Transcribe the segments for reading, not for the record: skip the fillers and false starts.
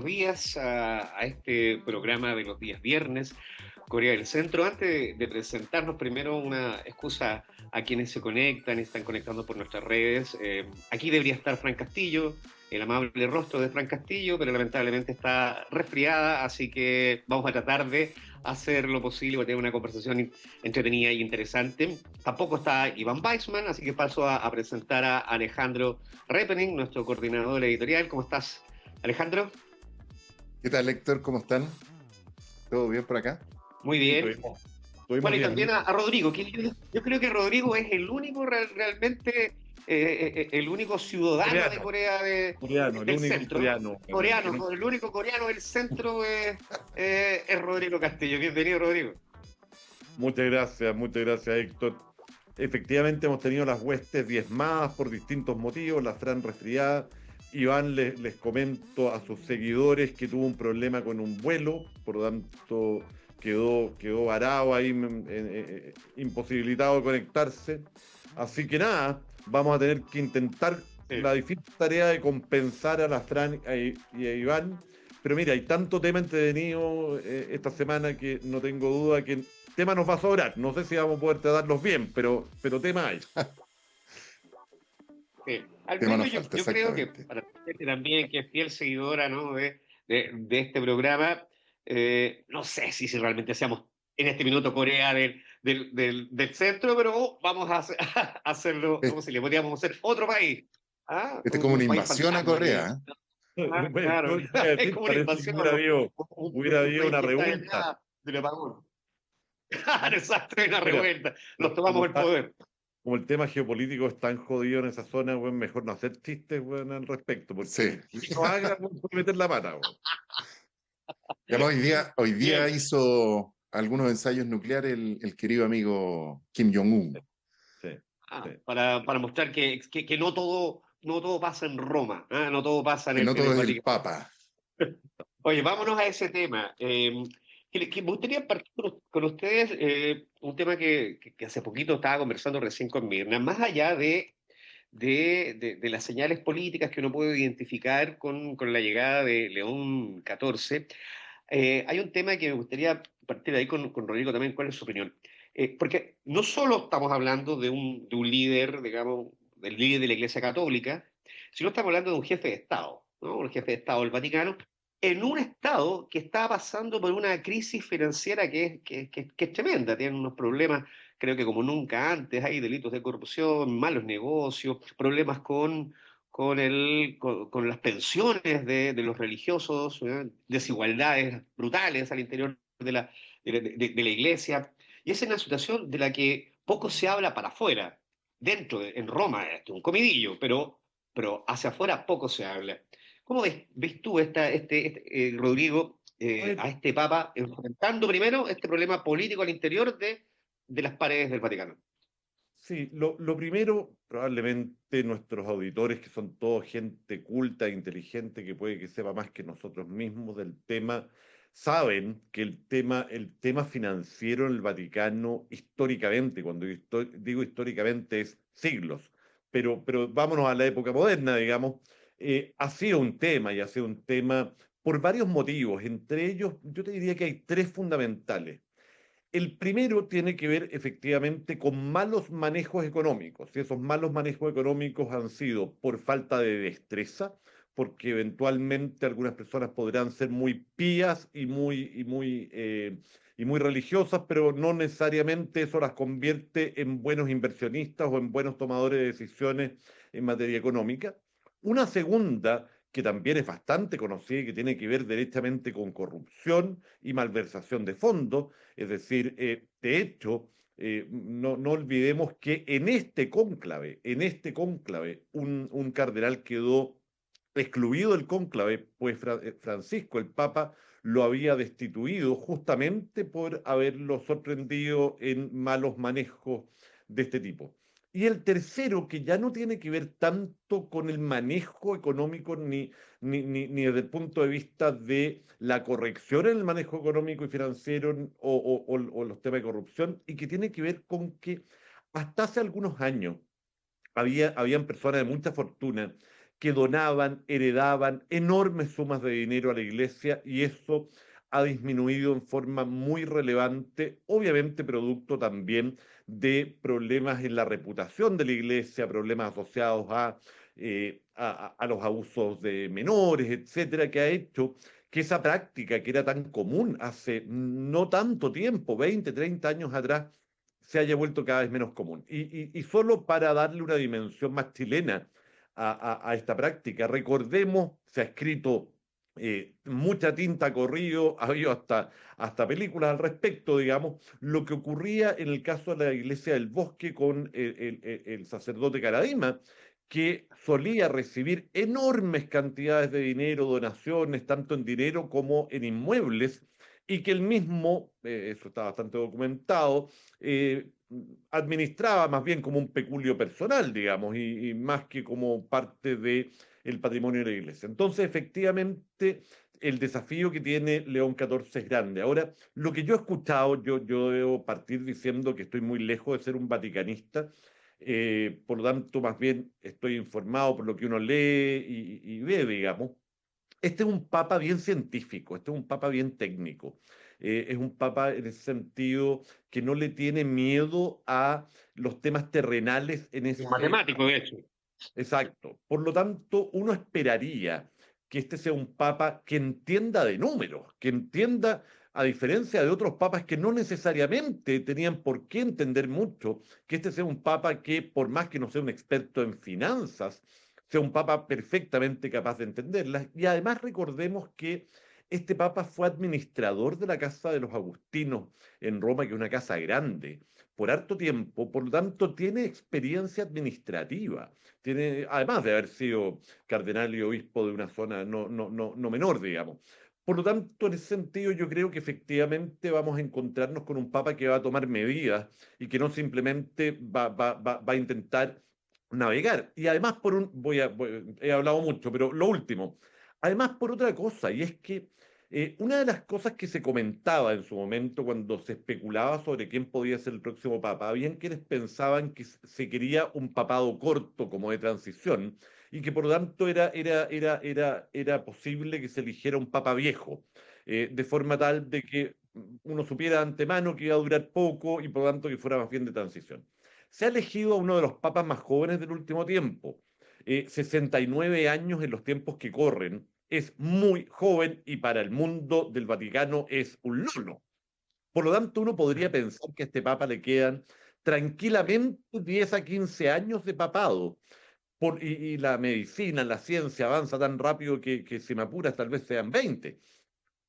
días a este programa de los días viernes, Corea del Centro. Antes de presentarnos, primero una excusa a quienes se conectan y están conectando por nuestras redes. Aquí debería estar Fran Castillo, el amable rostro de Fran Castillo, pero lamentablemente está resfriada, así que vamos a tratar de hacer lo posible para tener una conversación entretenida y interesante. Tampoco está Iván Weissman, así que paso a presentar a Alejandro Repening, nuestro coordinador editorial. ¿Cómo estás, Alejandro? ¿Qué tal, Héctor? ¿Cómo están? ¿Todo bien por acá? Muy Sí, bien. estuvimos Bueno, y bien. también a Rodrigo, que yo creo que Rodrigo es el único realmente, el único ciudadano de Coreano, Corea coreano, el del único centro. coreano. Coreano, el único coreano del centro es Rodrigo Castillo. Bienvenido, Rodrigo. Muchas gracias, Héctor. Efectivamente hemos tenido las huestes diezmadas por distintos motivos, la Fran resfriada. Iván les comento a sus seguidores que tuvo un problema con un vuelo, por lo tanto quedó varado ahí, imposibilitado de conectarse. Así que nada, vamos a tener que intentar Sí. la difícil tarea de compensar a la Fran y a Iván. Pero mira, hay tanto tema entretenido esta semana que no tengo duda que tema nos va a sobrar. No sé si vamos a poder tratarlos bien, pero tema hay. Sí. Al Tema menos nos falta, yo creo que exactamente. para gente también que es fiel seguidora, ¿no? de este programa, no sé si realmente seamos en este minuto Corea del centro, pero vamos a hacerlo, Es, ¿cómo se le podríamos hacer otro país? ¿Ah? este es como Un una país invasión a fantasma Corea, que, ¿eh? ah, Bueno, claro, yo te iba a es decir, como una parece que invasión, hubiera un habido país una que está revuelta. detrás del apagón. Claro, exacto, hay una Mira, revuelta, nos tomamos el poder. como el tema geopolítico es tan jodido en esa zona, bueno, mejor no hacer chistes, bueno, al respecto, porque Sí. el que lo haga, bueno, puede meter la pata, bueno. Y además, hoy día Bien. hizo algunos ensayos nucleares el querido amigo Kim Jong-un. Sí, sí. Para mostrar que no todo pasa en Roma, ¿ah? No todo pasa en Que no el todo es el Vaticano. Papa. Oye, vámonos a ese tema. Que me gustaría partir con ustedes un tema que hace poquito estaba conversando recién con Mirna, más allá de las señales políticas que uno puede identificar con la llegada de León XIV. Hay un tema que me gustaría partir ahí con Rodrigo también. ¿Cuál es su opinión? Porque no solo estamos hablando de un líder, digamos, del líder de la Iglesia Católica, sino estamos hablando de un jefe de Estado, ¿no? Un jefe de Estado del Vaticano, en un Estado que está pasando por una crisis financiera que es tremenda. Tienen unos problemas, creo que como nunca antes. Hay delitos de corrupción, malos negocios, problemas con las pensiones de los religiosos, desigualdades brutales al interior de la iglesia. Y es una situación de la que poco se habla para afuera. En Roma, esto es un comidillo, pero hacia afuera poco se habla. ¿Cómo ves tú, Rodrigo, A ver, a este Papa enfrentando primero este problema político al interior de las paredes del Vaticano? sí, lo primero, probablemente nuestros auditores, que son todos gente culta e inteligente, que puede que sepa más que nosotros mismos del tema, saben que el tema financiero en el Vaticano, históricamente, cuando digo históricamente, es siglos, pero vámonos a la época moderna, digamos, ha sido un tema y ha sido un tema por varios motivos. Entre ellos, yo te diría que hay tres fundamentales. El primero tiene que ver efectivamente con malos manejos económicos. Y esos malos manejos económicos han sido por falta de destreza, porque eventualmente algunas personas podrán ser muy pías y muy religiosas, pero no necesariamente eso las convierte en buenos inversionistas o en buenos tomadores de decisiones en materia económica. Una segunda, que también es bastante conocida y que tiene que ver directamente con corrupción y malversación de fondos, es decir, de hecho, no olvidemos que en este cónclave, un cardenal quedó excluido del cónclave, pues Francisco, el Papa, lo había destituido justamente por haberlo sorprendido en malos manejos de este tipo. Y el tercero, que ya no tiene que ver tanto con el manejo económico ni desde el punto de vista de la corrección en el manejo económico y financiero o los temas de corrupción, y que tiene que ver con que hasta hace algunos años habían personas de mucha fortuna que donaban, heredaban enormes sumas de dinero a la iglesia, y eso ha disminuido en forma muy relevante, obviamente producto también de problemas en la reputación de la iglesia, problemas asociados a los abusos de menores, etcétera, que ha hecho que esa práctica que era tan común hace no tanto tiempo, 20, 30 años atrás, se haya vuelto cada vez menos común. Y solo para darle una dimensión más chilena a esta práctica, recordemos, se ha escrito mucha tinta ha corrido, ha habido hasta películas al respecto, digamos, lo que ocurría en el caso de la Iglesia del Bosque con el sacerdote Caradima, que solía recibir enormes cantidades de dinero, donaciones, tanto en dinero como en inmuebles, y que él mismo, eso está bastante documentado, administraba más bien como un peculio personal, digamos, y más que como parte de el patrimonio de la iglesia. Entonces, efectivamente, el desafío que tiene León XIV es grande. Ahora, lo que yo he escuchado, yo debo partir diciendo que estoy muy lejos de ser un vaticanista, por lo tanto, más bien estoy informado por lo que uno lee y ve, digamos. Este es un papa bien científico, este es un papa bien técnico. Es un papa en ese sentido que no le tiene miedo a los temas terrenales en Un ese. matemático, de hecho. Exacto. Por lo tanto, uno esperaría que este sea un papa que entienda de números, que entienda, a diferencia de otros papas que no necesariamente tenían por qué entender mucho, que este sea un papa que, por más que no sea un experto en finanzas, sea un papa perfectamente capaz de entenderlas. Y además recordemos que este papa fue administrador de la Casa de los Agustinos en Roma, que es una casa grande, por harto tiempo, por lo tanto tiene experiencia administrativa, tiene, además de haber sido cardenal y obispo de una zona no menor, digamos. Por lo tanto, en ese sentido, yo creo que efectivamente vamos a encontrarnos con un papa que va a tomar medidas y que no simplemente va a intentar navegar. Y además, he hablado mucho, pero lo último, además por otra cosa, y es que una de las cosas que se comentaba en su momento cuando se especulaba sobre quién podía ser el próximo papa, habían quienes pensaban que se quería un papado corto como de transición y que por lo tanto era posible que se eligiera un papa viejo, de forma tal de que uno supiera de antemano que iba a durar poco y por lo tanto que fuera más bien de transición. Se ha elegido a uno de los papas más jóvenes del último tiempo, 69 años en los tiempos que corren, es muy joven y para el mundo del Vaticano es un lolo. Por lo tanto, uno podría pensar que a este papa le quedan tranquilamente 10 a 15 años de papado. Y la medicina, la ciencia avanza tan rápido que si me apuras tal vez sean 20.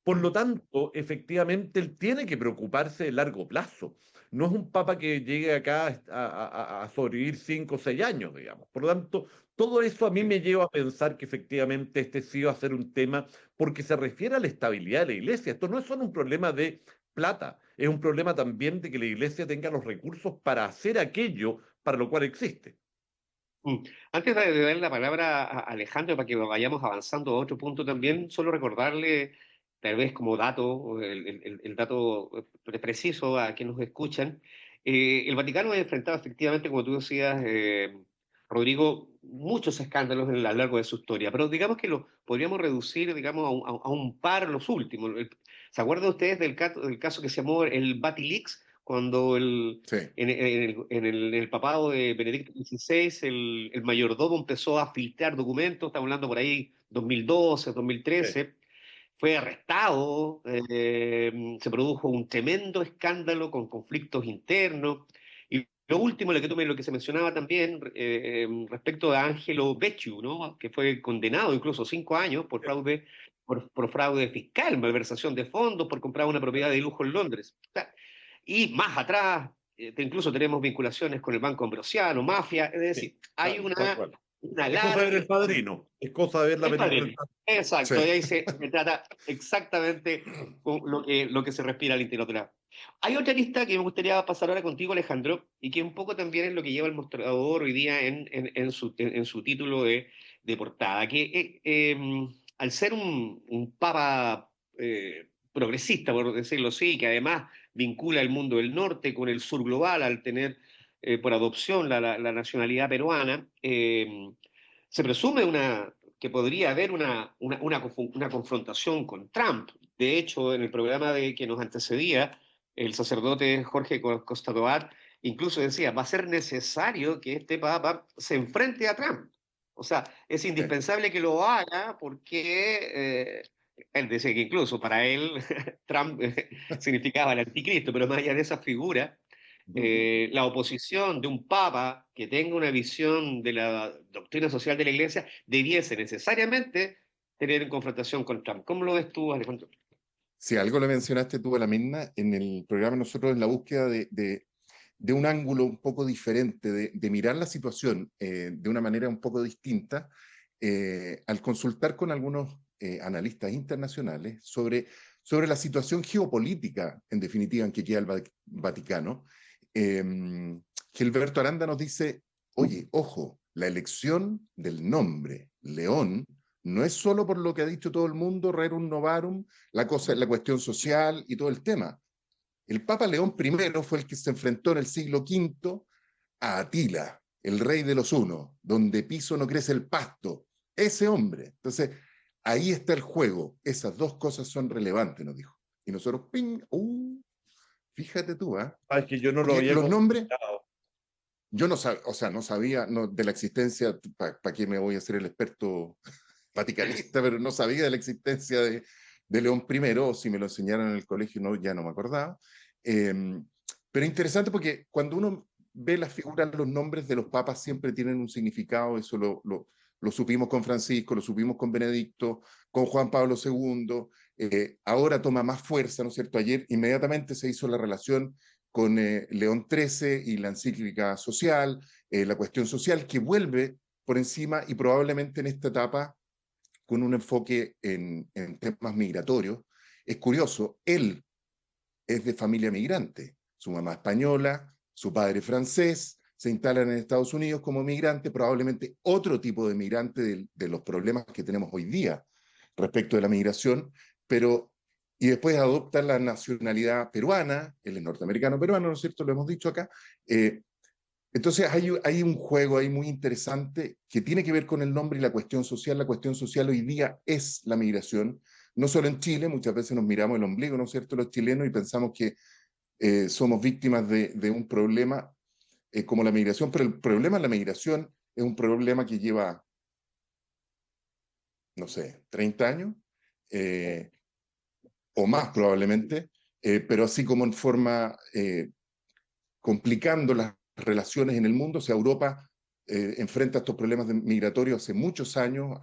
Por lo tanto, efectivamente, él tiene que preocuparse de largo plazo. No es un papa que llegue acá a sobrevivir 5 o 6 años, digamos. Por lo tanto, todo eso a mí me lleva a pensar que efectivamente este sí va a ser un tema porque se refiere a la estabilidad de la iglesia. Esto no es solo un problema de plata, es un problema también de que la iglesia tenga los recursos para hacer aquello para lo cual existe. Mm. Antes de darle la palabra a Alejandro para que vayamos avanzando a otro punto también, solo recordarle, tal vez como dato, el dato preciso a quienes nos escuchan, el Vaticano ha enfrentado efectivamente, como tú decías, Rodrigo, muchos escándalos a lo largo de su historia, pero digamos que lo podríamos reducir, digamos, a un par los últimos. ¿Se acuerdan ustedes del caso que se llamó el Batileaks? Cuando Sí, en el papado de Benedicto XVI, el mayordomo empezó a filtrar documentos, estamos hablando por ahí 2012, Sí. 2013, fue arrestado, se produjo un tremendo escándalo con conflictos internos. Y lo último, lo que se mencionaba también respecto de Angelo Becciu, ¿no? Que fue condenado incluso 5 años por fraude fiscal, malversación de fondos, por comprar una propiedad de lujo en Londres. O sea, y más atrás, incluso tenemos vinculaciones con el Banco Ambrosiano, mafia, es Sí, decir, hay tal cual. una Es cosa de ver larga... El Padrino, es cosa de ver la El película padrino. El Padrino. sí. Exacto, y ahí se trata exactamente con lo que se respira al interior de la... Hay otra lista que me gustaría pasar ahora contigo, Alejandro, y que un poco también es lo que lleva el mostrador hoy día en su título de portada, que al ser un papa progresista, por decirlo así, que además vincula el mundo del norte con el sur global, al tener por adopción la nacionalidad peruana, se presume que podría haber una confrontación con Trump. De hecho, en el programa que nos antecedía, el sacerdote Jorge Costa incluso decía, va a ser necesario que este papa se enfrente a Trump. O sea, es indispensable que lo haga porque él decía que incluso para él Trump significaba el anticristo, pero más allá de esa figura, la oposición de un papa que tenga una visión de la doctrina social de la Iglesia debiese necesariamente tener en confrontación con Trump. ¿Cómo lo ves tú, Alejandro? Si algo le mencionaste tú a la misma, en el programa nosotros en la búsqueda de un ángulo un poco diferente, de mirar la situación de una manera un poco distinta, al consultar con algunos analistas internacionales sobre la situación geopolítica, en definitiva, en que queda el Vaticano, Gilberto Aranda nos dice, oye, ojo, la elección del nombre León no es solo por lo que ha dicho todo el mundo, rerum novarum, la cuestión social y todo el tema. El Papa León I fue el que se enfrentó en el siglo V a Atila, el rey de los hunos, donde piso no crece el pasto. Ese hombre. Entonces, ahí está el juego. Esas dos cosas son relevantes, nos dijo. Y nosotros, ping, fíjate tú, ¿eh? Es que yo no lo Porque había los nombres, considerado. yo no sabía, o sea, no sabía de la existencia, ¿para qué me voy a hacer el experto vaticanista? Pero no sabía de la existencia de León I, o si me lo enseñaron en el colegio, no, ya no me acordaba. Pero interesante porque cuando uno ve las figuras, los nombres de los papas siempre tienen un significado, eso lo supimos con Francisco, lo supimos con Benedicto, con Juan Pablo II, ahora toma más fuerza, ¿no es cierto? Ayer inmediatamente se hizo la relación con León XIII y la encíclica social, la cuestión social que vuelve por encima y probablemente en esta etapa con un enfoque en temas migratorios. Es curioso, él es de familia migrante, su mamá española, su padre francés, se instalan en Estados Unidos como migrante, probablemente otro tipo de migrante de los problemas que tenemos hoy día respecto de la migración, pero y después adopta la nacionalidad peruana, él es norteamericano peruano, ¿no es cierto? Lo hemos dicho acá. Entonces hay un juego ahí muy interesante que tiene que ver con el nombre y la cuestión social. La cuestión social hoy día es la migración, no solo en Chile, muchas veces nos miramos el ombligo, ¿no es cierto?, los chilenos y pensamos que somos víctimas de un problema como la migración, pero el problema de la migración es un problema que lleva, no sé, 30 años eh, o más probablemente, pero así como en forma complicando las relaciones en el mundo. O sea, Europa enfrenta estos problemas migratorios hace muchos años.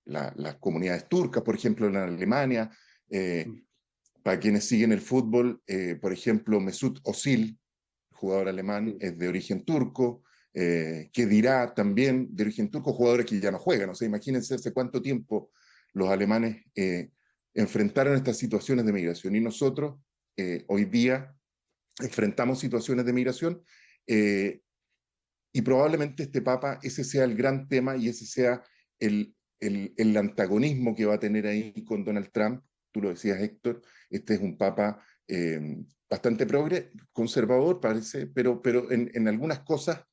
Las comunidades turcas, por ejemplo, en Alemania. Para quienes siguen el fútbol, por ejemplo, Mesut Özil, jugador alemán, es de origen turco. Que dirá también de origen turco, jugadores que ya no juegan. O sea, imagínense hace cuánto tiempo los alemanes enfrentaron estas situaciones de migración. Y nosotros, hoy día, enfrentamos situaciones de migración y probablemente este Papa, ese sea el gran tema y ese sea el antagonismo que va a tener ahí con Donald Trump. Tú lo decías, Héctor, este es un Papa bastante conservador, parece, pero en algunas cosas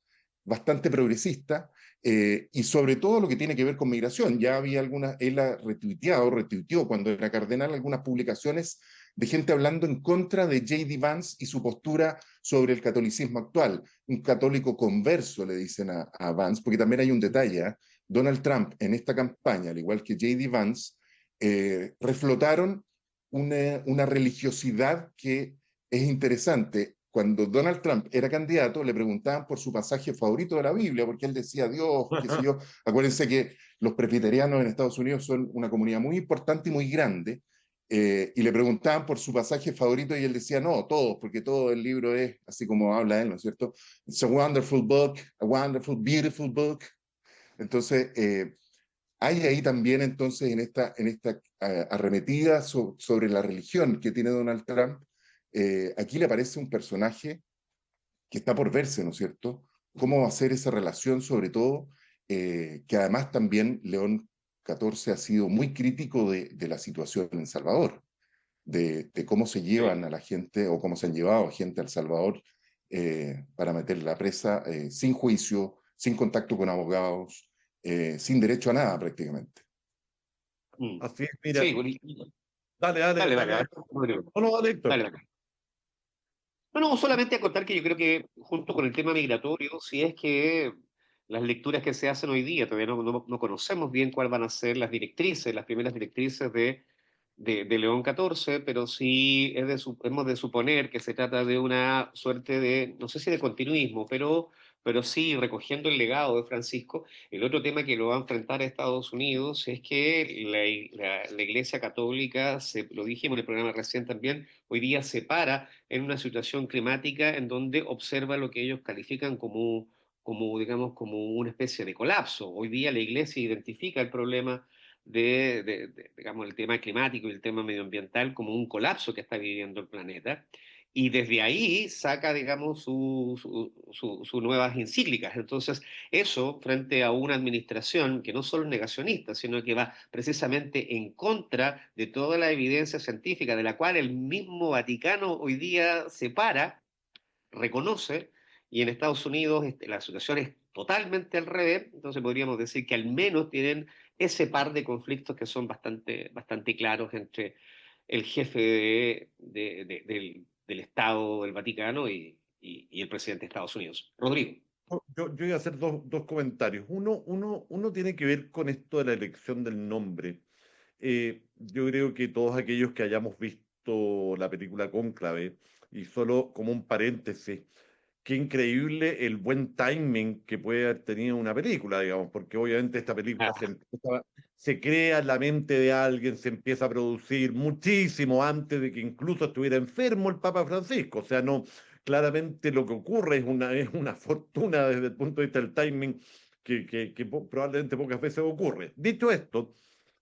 bastante progresista, y sobre todo lo que tiene que ver con migración. Ya había algunas, él ha retuiteó cuando era cardenal algunas publicaciones de gente hablando en contra de J.D. Vance y su postura sobre el catolicismo actual. Un católico converso, le dicen a Vance, porque también hay un detalle. Donald Trump en esta campaña, al igual que J.D. Vance, reflotaron una religiosidad que es interesante. Cuando Donald Trump era candidato, le preguntaban por su pasaje favorito de la Biblia, porque él decía Dios, qué sé yo. Acuérdense que los presbiterianos en Estados Unidos son una comunidad muy importante y muy grande, y le preguntaban por su pasaje favorito y él decía, no, todos, porque todo el libro es así como habla él, ¿no es cierto? It's a wonderful book, a wonderful, beautiful book. Entonces, hay ahí también entonces en esta arremetida sobre la religión que tiene Donald Trump, aquí le aparece un personaje que está por verse, ¿no es cierto? ¿Cómo va a ser esa relación, sobre todo, que además también León XIV ha sido muy crítico de la situación en Salvador, de cómo se llevan a la gente o cómo se han llevado a gente al Salvador para meterla presa sin juicio, sin contacto con abogados, sin derecho a nada prácticamente. Así es, mira. Sí, Dale, dale, dale. No, no, dale, Héctor. dale. No, no, solamente acotar que yo creo que junto con el tema migratorio, si es que las lecturas que se hacen hoy día, todavía no conocemos bien cuáles van a ser las directrices, las primeras directrices de León XIV, pero sí hemos de suponer que se trata de una suerte de, no sé si de continuismo, pero sí recogiendo el legado de Francisco. El otro tema que lo va a enfrentar a Estados Unidos es que la Iglesia Católica, lo dijimos en el programa recién también, hoy día se para en una situación climática en donde observa lo que ellos califican digamos, como una especie de colapso. Hoy día la Iglesia identifica el problema digamos, el tema climático y el tema medioambiental como un colapso que está viviendo el planeta. Y desde ahí saca, digamos, sus nuevas encíclicas. Entonces, eso frente a una administración que no solo es negacionista, sino que va precisamente en contra de toda la evidencia científica, de la cual el mismo Vaticano hoy día se para, reconoce, y en Estados Unidos la situación es totalmente al revés, entonces podríamos decir que al menos tienen ese par de conflictos que son bastante claros entre el jefe del Estado del Vaticano y el presidente de Estados Unidos. Rodrigo. Yo iba a hacer dos comentarios. Uno tiene que ver con esto de la elección del nombre. Yo creo que todos aquellos que hayamos visto la película Cónclave, y solo como un paréntesis, qué increíble el buen timing que puede haber tenido una película, digamos, porque obviamente esta película se crea en la mente de alguien, se empieza a producir muchísimo antes de que incluso estuviera enfermo el Papa Francisco. O sea, no, claramente lo que ocurre es una fortuna desde el punto de vista del timing que probablemente pocas veces ocurre. Dicho esto,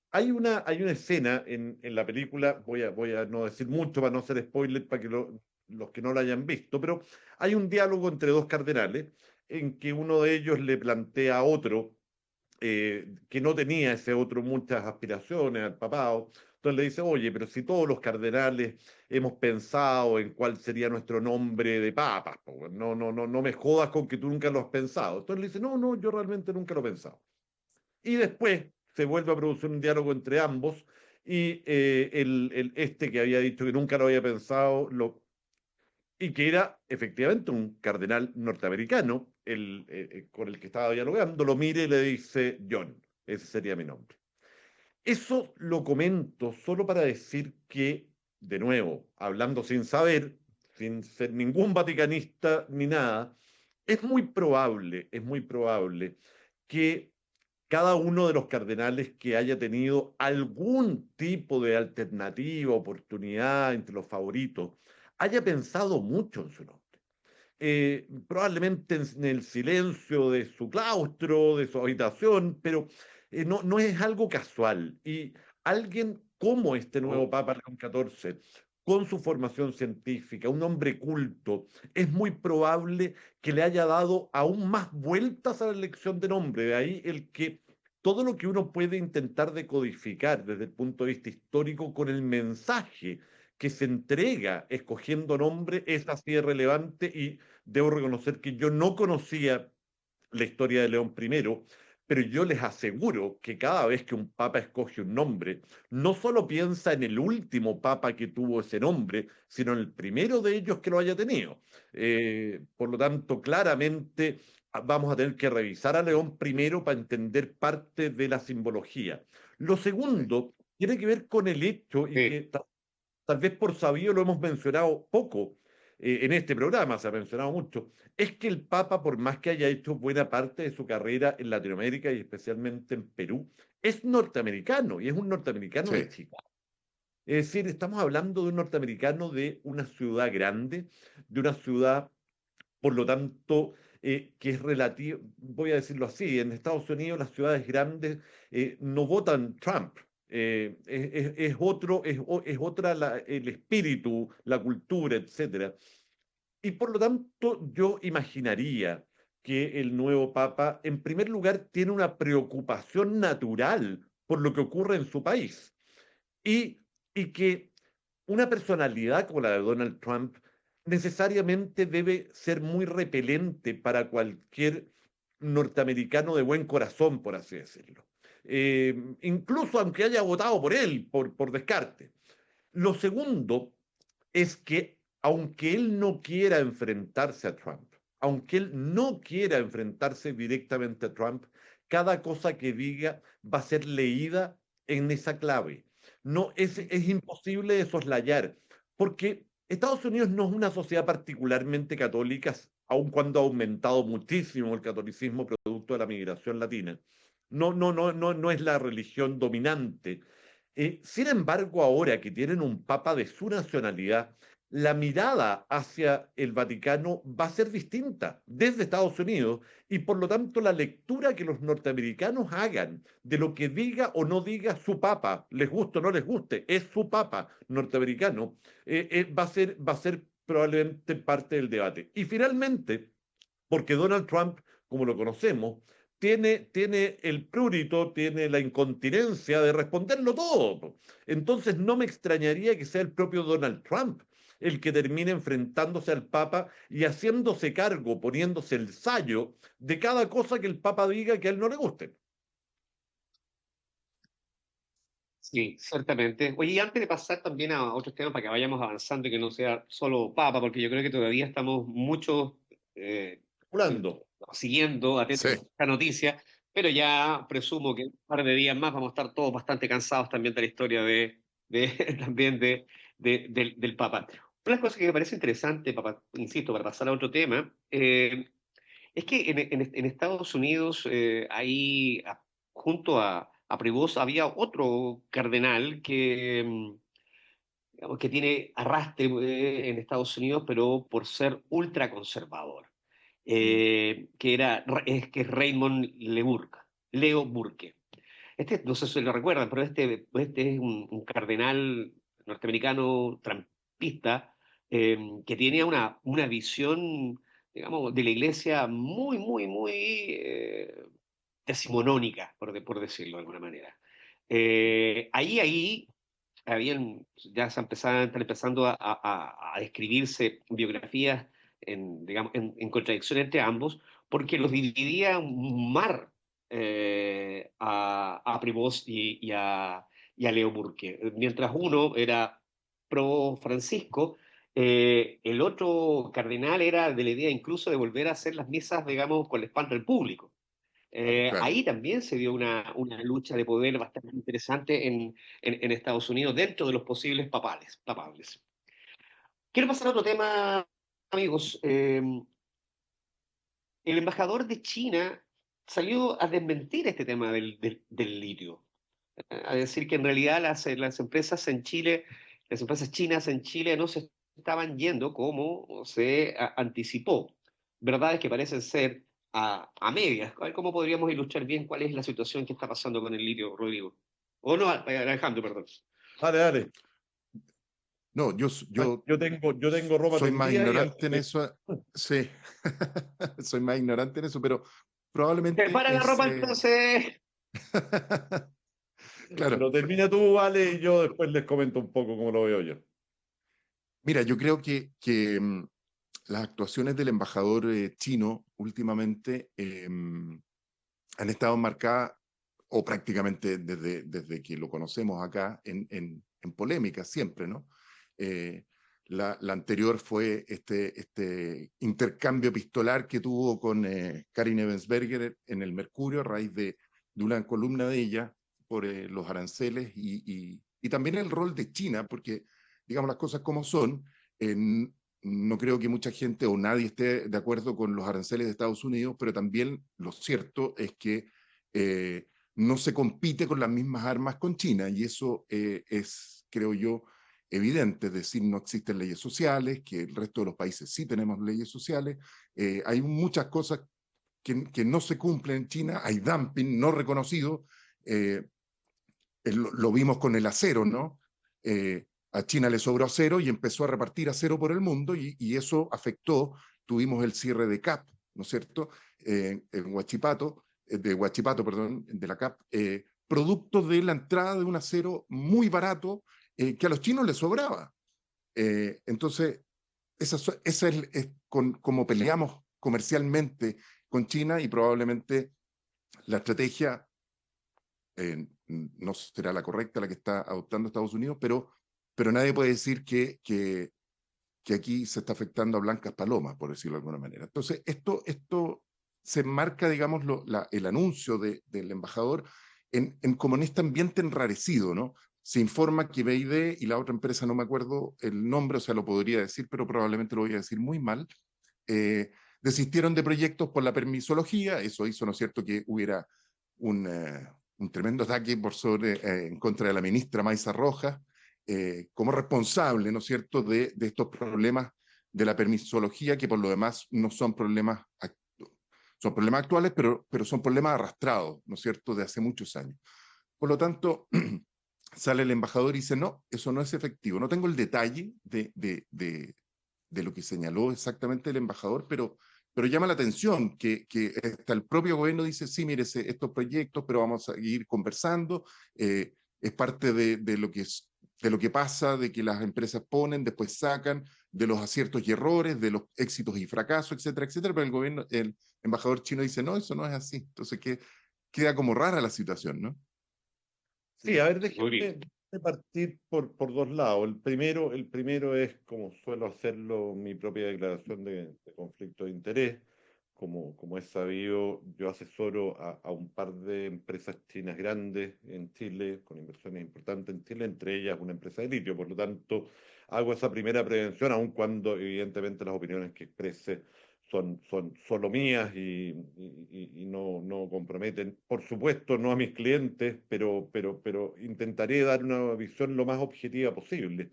hay una escena en la película, voy a no decir mucho para no hacer spoiler para que los que no la hayan visto, pero hay un diálogo entre dos cardenales en que uno de ellos le plantea a otro que no tenía ese otro muchas aspiraciones al papado. Entonces le dice, oye, pero si todos los cardenales hemos pensado en cuál sería nuestro nombre de papas, no me jodas con que tú nunca lo has pensado. Entonces le dice, no, yo realmente nunca lo he pensado. Y después se vuelve a producir un diálogo entre ambos y este que había dicho que nunca lo había pensado y que era efectivamente un cardenal norteamericano, con el que estaba dialogando, lo mire y le dice John, ese sería mi nombre. Eso lo comento solo para decir que, de nuevo, hablando sin saber, sin ser ningún vaticanista ni nada, es muy probable que cada uno de los cardenales que haya tenido algún tipo de alternativa, oportunidad entre los favoritos, haya pensado mucho en su nombre. Probablemente en el silencio de su claustro, de su habitación, pero no es algo casual. Y alguien como este nuevo Papa León XIV, con su formación científica, un hombre culto, es muy probable que le haya dado aún más vueltas a la elección de nombre. De ahí el que todo lo que uno puede intentar decodificar desde el punto de vista histórico con el mensaje que se entrega escogiendo nombre es así de relevante y debo reconocer que yo no conocía la historia de León I, pero yo les aseguro que cada vez que un papa escoge un nombre, no solo piensa en el último papa que tuvo ese nombre, sino en el primero de ellos que lo haya tenido. Por lo tanto, claramente vamos a tener que revisar a León I para entender parte de la simbología. Lo segundo tiene que ver con el hecho, y que tal vez por sabido lo hemos mencionado poco, en este programa se ha mencionado mucho, es que el Papa, por más que haya hecho buena parte de su carrera en Latinoamérica y especialmente en Perú, es norteamericano y es un norteamericano de Chicago. Es decir, estamos hablando de un norteamericano de una ciudad grande, de una ciudad, por lo tanto, que es relativo, voy a decirlo así, en Estados Unidos las ciudades grandes no votan Trump. Es otra el espíritu, la cultura, etcétera. Y por lo tanto, yo imaginaría que el nuevo Papa, en primer lugar, tiene una preocupación natural por lo que ocurre en su país y, y que una personalidad como la de Donald Trump necesariamente debe ser muy repelente para cualquier norteamericano de buen corazón, por así decirlo. Incluso aunque haya votado por él, por descarte. Lo segundo es que aunque él no quiera enfrentarse a Trump, aunque él no quiera enfrentarse directamente a Trump, cada cosa que diga va a ser leída en esa clave. No, es imposible de soslayar, porque Estados Unidos no es una sociedad particularmente católica, aun cuando ha aumentado muchísimo el catolicismo producto de la migración latina. No es la religión dominante. Sin embargo, ahora que tienen un papa de su nacionalidad, la mirada hacia el Vaticano va a ser distinta desde Estados Unidos y por lo tanto la lectura que los norteamericanos hagan de lo que diga o no diga su papa, les guste o no les guste, es su papa norteamericano, va a ser probablemente parte del debate. Y finalmente, porque Donald Trump, como lo conocemos, tiene el prurito, tiene la incontinencia de responderlo todo. Entonces no me extrañaría que sea el propio Donald Trump el que termine enfrentándose al Papa y haciéndose cargo, poniéndose el sayo de cada cosa que el Papa diga que a él no le guste. Sí, ciertamente. Oye, y antes de pasar también a otros temas para que vayamos avanzando y que no sea solo Papa, porque yo creo que todavía estamos muchos eh, Hablando. siguiendo, Sí. atentos a esta noticia, pero ya presumo que un par de días más vamos a estar todos bastante cansados también de la historia también del Papa. Una cosa que me parece interesante, Papa, insisto, para pasar a otro tema, es que en Estados Unidos, junto a Prevost, había otro cardenal digamos, que tiene arrastre en Estados Unidos, pero por ser ultraconservador, que es Raymond Leo Burke. No sé si lo recuerdan, pero este es un cardenal norteamericano trampista que tiene una visión, digamos, de la iglesia muy, muy, muy decimonónica, por decirlo de alguna manera. Ahí están empezando a escribirse biografías digamos, en contradicción entre ambos, porque los dividía un mar a Prevost y a Leo Burke. Mientras uno era pro Francisco, el otro cardenal era de la idea incluso de volver a hacer las misas, digamos, con la espalda del público. Claro. Ahí también se dio una lucha de poder bastante interesante en Estados Unidos dentro de los posibles papables. Quiero pasar a otro tema, amigos. El embajador de China salió a desmentir este tema del litio, a decir que en realidad las empresas en Chile, las empresas chinas en Chile no se estaban yendo como se anticipó. Verdades que parecen ser a medias. A ver cómo podríamos ilustrar bien cuál es la situación que está pasando con el litio, Rodrigo. O no, Alejandro, perdón. Dale, dale. No, Yo tengo ropa soy más tendida ignorante en eso. Sí, soy más ignorante en eso, pero probablemente Para la es... ropa entonces. Claro, Pero termina tú, vale, y yo después les comento un poco cómo lo veo yo. mira, yo creo que las actuaciones del embajador chino últimamente han estado marcadas, o prácticamente desde que lo conocemos acá, en polémicas siempre, ¿no? La anterior fue este intercambio epistolar que tuvo con Karin Ebensberger en el Mercurio a raíz de una columna de ella por los aranceles y también el rol de China, porque digamos las cosas como son, no creo que mucha gente o nadie esté de acuerdo con los aranceles de Estados Unidos, pero también lo cierto es que no se compite con las mismas armas con China y eso es, creo yo, evidente, es decir, no existen leyes sociales, que el resto de los países sí tenemos leyes sociales, hay muchas cosas que no se cumplen en China, hay dumping no reconocido, lo vimos con el acero, ¿no? A China le sobró acero y empezó a repartir acero por el mundo y eso afectó, tuvimos el cierre de CAP, ¿no es cierto? En Huachipato, de Huachipato, perdón, de la CAP, producto de la entrada de un acero muy barato que a los chinos les sobraba. Entonces, esa es como peleamos comercialmente con China y probablemente la estrategia no será la correcta la que está adoptando Estados Unidos, pero nadie puede decir que aquí se está afectando a blancas palomas, por decirlo de alguna manera. Entonces, esto se enmarca, digamos, el anuncio del embajador como en este ambiente enrarecido, ¿no? Se informa que BID y la otra empresa, no me acuerdo el nombre, o sea, lo podría decir, pero probablemente lo voy a decir muy mal, desistieron de proyectos por la permisología. Eso hizo, ¿no es cierto?, que hubiera un tremendo ataque en contra de la ministra Maysa Rojas, como responsable, ¿no es cierto?, de estos problemas de la permisología, que por lo demás no son problemas, son problemas actuales, pero son problemas arrastrados, ¿no es cierto?, de hace muchos años. Por lo tanto, sale el embajador y dice, no, eso no es efectivo. No tengo el detalle de lo que señaló exactamente el embajador, pero llama la atención que hasta el propio gobierno dice, sí, mire, estos proyectos, pero vamos a seguir conversando, es parte de lo que pasa, de que las empresas ponen, después sacan, de los aciertos y errores, de los éxitos y fracasos, etcétera, etcétera, pero el embajador chino dice, no, eso no es así. Entonces queda como rara la situación, ¿no? Sí, a ver, Muy bien. déjame partir por dos lados. El primero es, como suelo hacerlo, mi propia declaración de conflicto de interés. Como es sabido, yo asesoro a un par de empresas chinas grandes en Chile, con inversiones importantes en Chile, entre ellas una empresa de litio. Por lo tanto, hago esa primera prevención, aun cuando evidentemente las opiniones que exprese son solo mías y no comprometen, por supuesto, no a mis clientes, pero intentaré dar una visión lo más objetiva posible.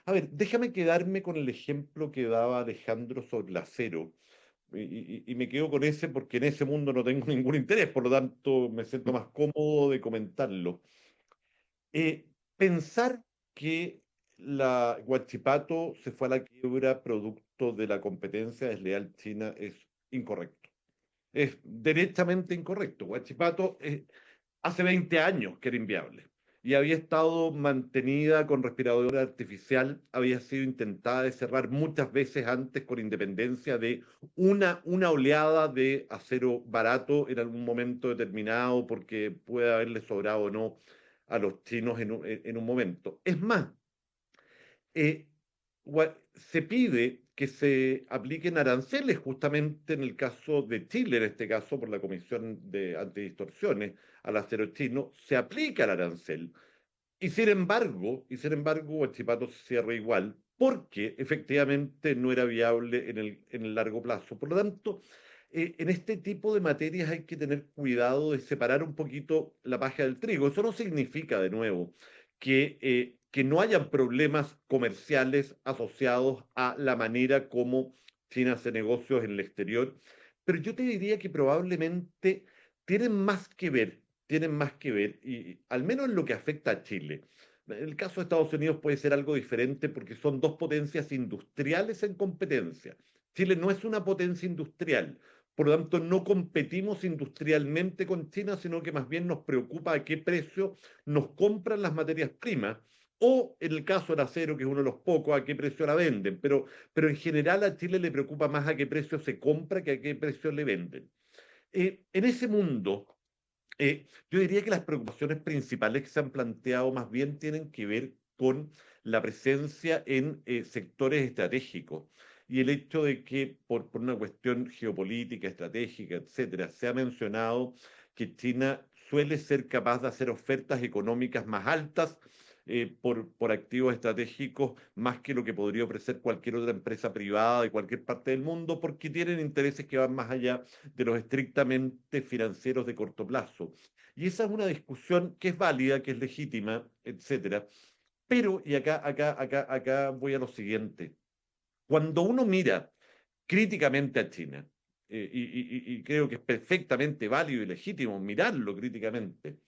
A ver, déjame quedarme con el ejemplo que daba Alejandro sobre el acero. Y me quedo con ese porque en ese mundo no tengo ningún interés, por lo tanto me siento más cómodo de comentarlo. Pensar que la Huachipato se fue a la quiebra producto de la competencia desleal china es incorrecto. Es derechamente incorrecto. Huachipato hace 20 años que era inviable y había estado mantenida con respiradora artificial, había sido intentada de cerrar muchas veces antes con independencia de una oleada de acero barato en algún momento determinado porque puede haberle sobrado o no a los chinos en un momento. Es más, eh, se pide que se apliquen aranceles justamente en el caso de Chile, en este caso por la Comisión de Antidistorsiones al acero chino, se aplica el arancel. Y sin embargo, Huachipato se cierra igual, porque efectivamente no era viable en el largo plazo. Por lo tanto, en este tipo de materias hay que tener cuidado de separar un poquito la paja del trigo. Eso no significa, de nuevo, que no hayan problemas comerciales asociados a la manera como China hace negocios en el exterior, pero yo te diría que probablemente tienen más que ver, y al menos en lo que afecta a Chile. En el caso de Estados Unidos puede ser algo diferente porque son dos potencias industriales en competencia. Chile no es una potencia industrial, por lo tanto no competimos industrialmente con China, sino que más bien nos preocupa a qué precio nos compran las materias primas o, en el caso del acero, que es uno de los pocos, a qué precio la venden. Pero en general a Chile le preocupa más a qué precio se compra que a qué precio le venden. En ese mundo, yo diría que las preocupaciones principales que se han planteado más bien tienen que ver con la presencia en sectores estratégicos y el hecho de que por una cuestión geopolítica, estratégica, etcétera, se ha mencionado que China suele ser capaz de hacer ofertas económicas más altas por activos estratégicos más que lo que podría ofrecer cualquier otra empresa privada de cualquier parte del mundo, porque tienen intereses que van más allá de los estrictamente financieros de corto plazo. Y esa es una discusión que es válida, que es legítima, etcétera. Pero, y acá voy a lo siguiente. Cuando uno mira críticamente a China, y creo que es perfectamente válido y legítimo mirarlo críticamente,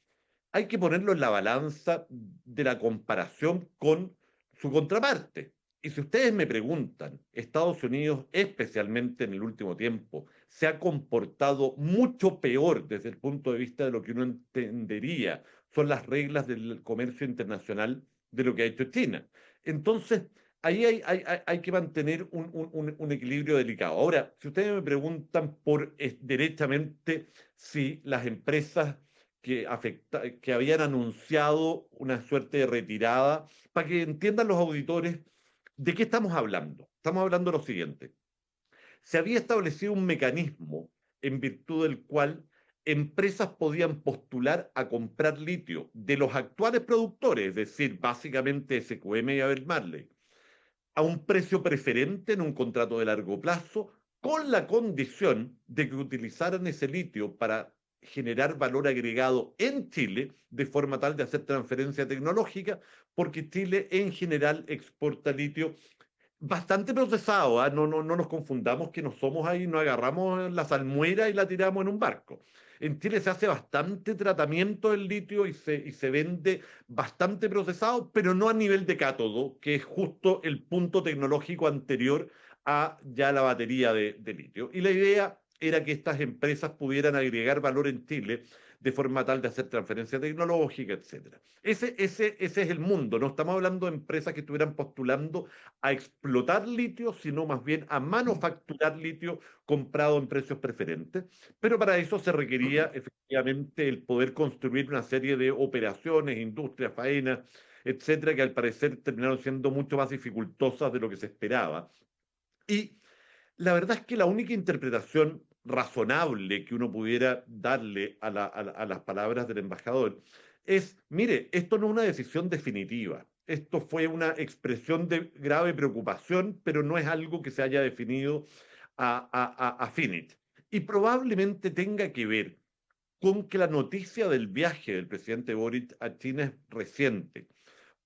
hay que ponerlo en la balanza de la comparación con su contraparte. Y si ustedes me preguntan, Estados Unidos, especialmente en el último tiempo, se ha comportado mucho peor desde el punto de vista de lo que uno entendería son las reglas del comercio internacional de lo que ha hecho China. Entonces, ahí hay que mantener un equilibrio delicado. Ahora, si ustedes me preguntan derechamente si las empresas que habían anunciado una suerte de retirada, para que entiendan los auditores de qué estamos hablando. Estamos hablando de lo siguiente. Se había establecido un mecanismo en virtud del cual empresas podían postular a comprar litio de los actuales productores, es decir, básicamente SQM y Abel Marley, a un precio preferente en un contrato de largo plazo, con la condición de que utilizaran ese litio para generar valor agregado en Chile, de forma tal de hacer transferencia tecnológica, porque Chile en general exporta litio bastante procesado, ¿eh? No nos confundamos que no somos ahí, no agarramos la salmuera y la tiramos en un barco. En Chile se hace bastante tratamiento del litio y se vende bastante procesado, pero no a nivel de cátodo, que es justo el punto tecnológico anterior a ya la batería de litio. Y la idea era que estas empresas pudieran agregar valor en Chile de forma tal de hacer transferencia tecnológica, etcétera. Ese es el mundo, no estamos hablando de empresas que estuvieran postulando a explotar litio, sino más bien a manufacturar litio comprado en precios preferentes. Pero para eso se requería efectivamente el poder construir una serie de operaciones, industrias, faenas, etcétera, que al parecer terminaron siendo mucho más dificultosas de lo que se esperaba. Y la verdad es que la única interpretación razonable que uno pudiera darle a las palabras del embajador es, mire, esto no es una decisión definitiva, esto fue una expresión de grave preocupación, pero no es algo que se haya definido a finit. Y probablemente tenga que ver con que la noticia del viaje del presidente Boric a China es reciente.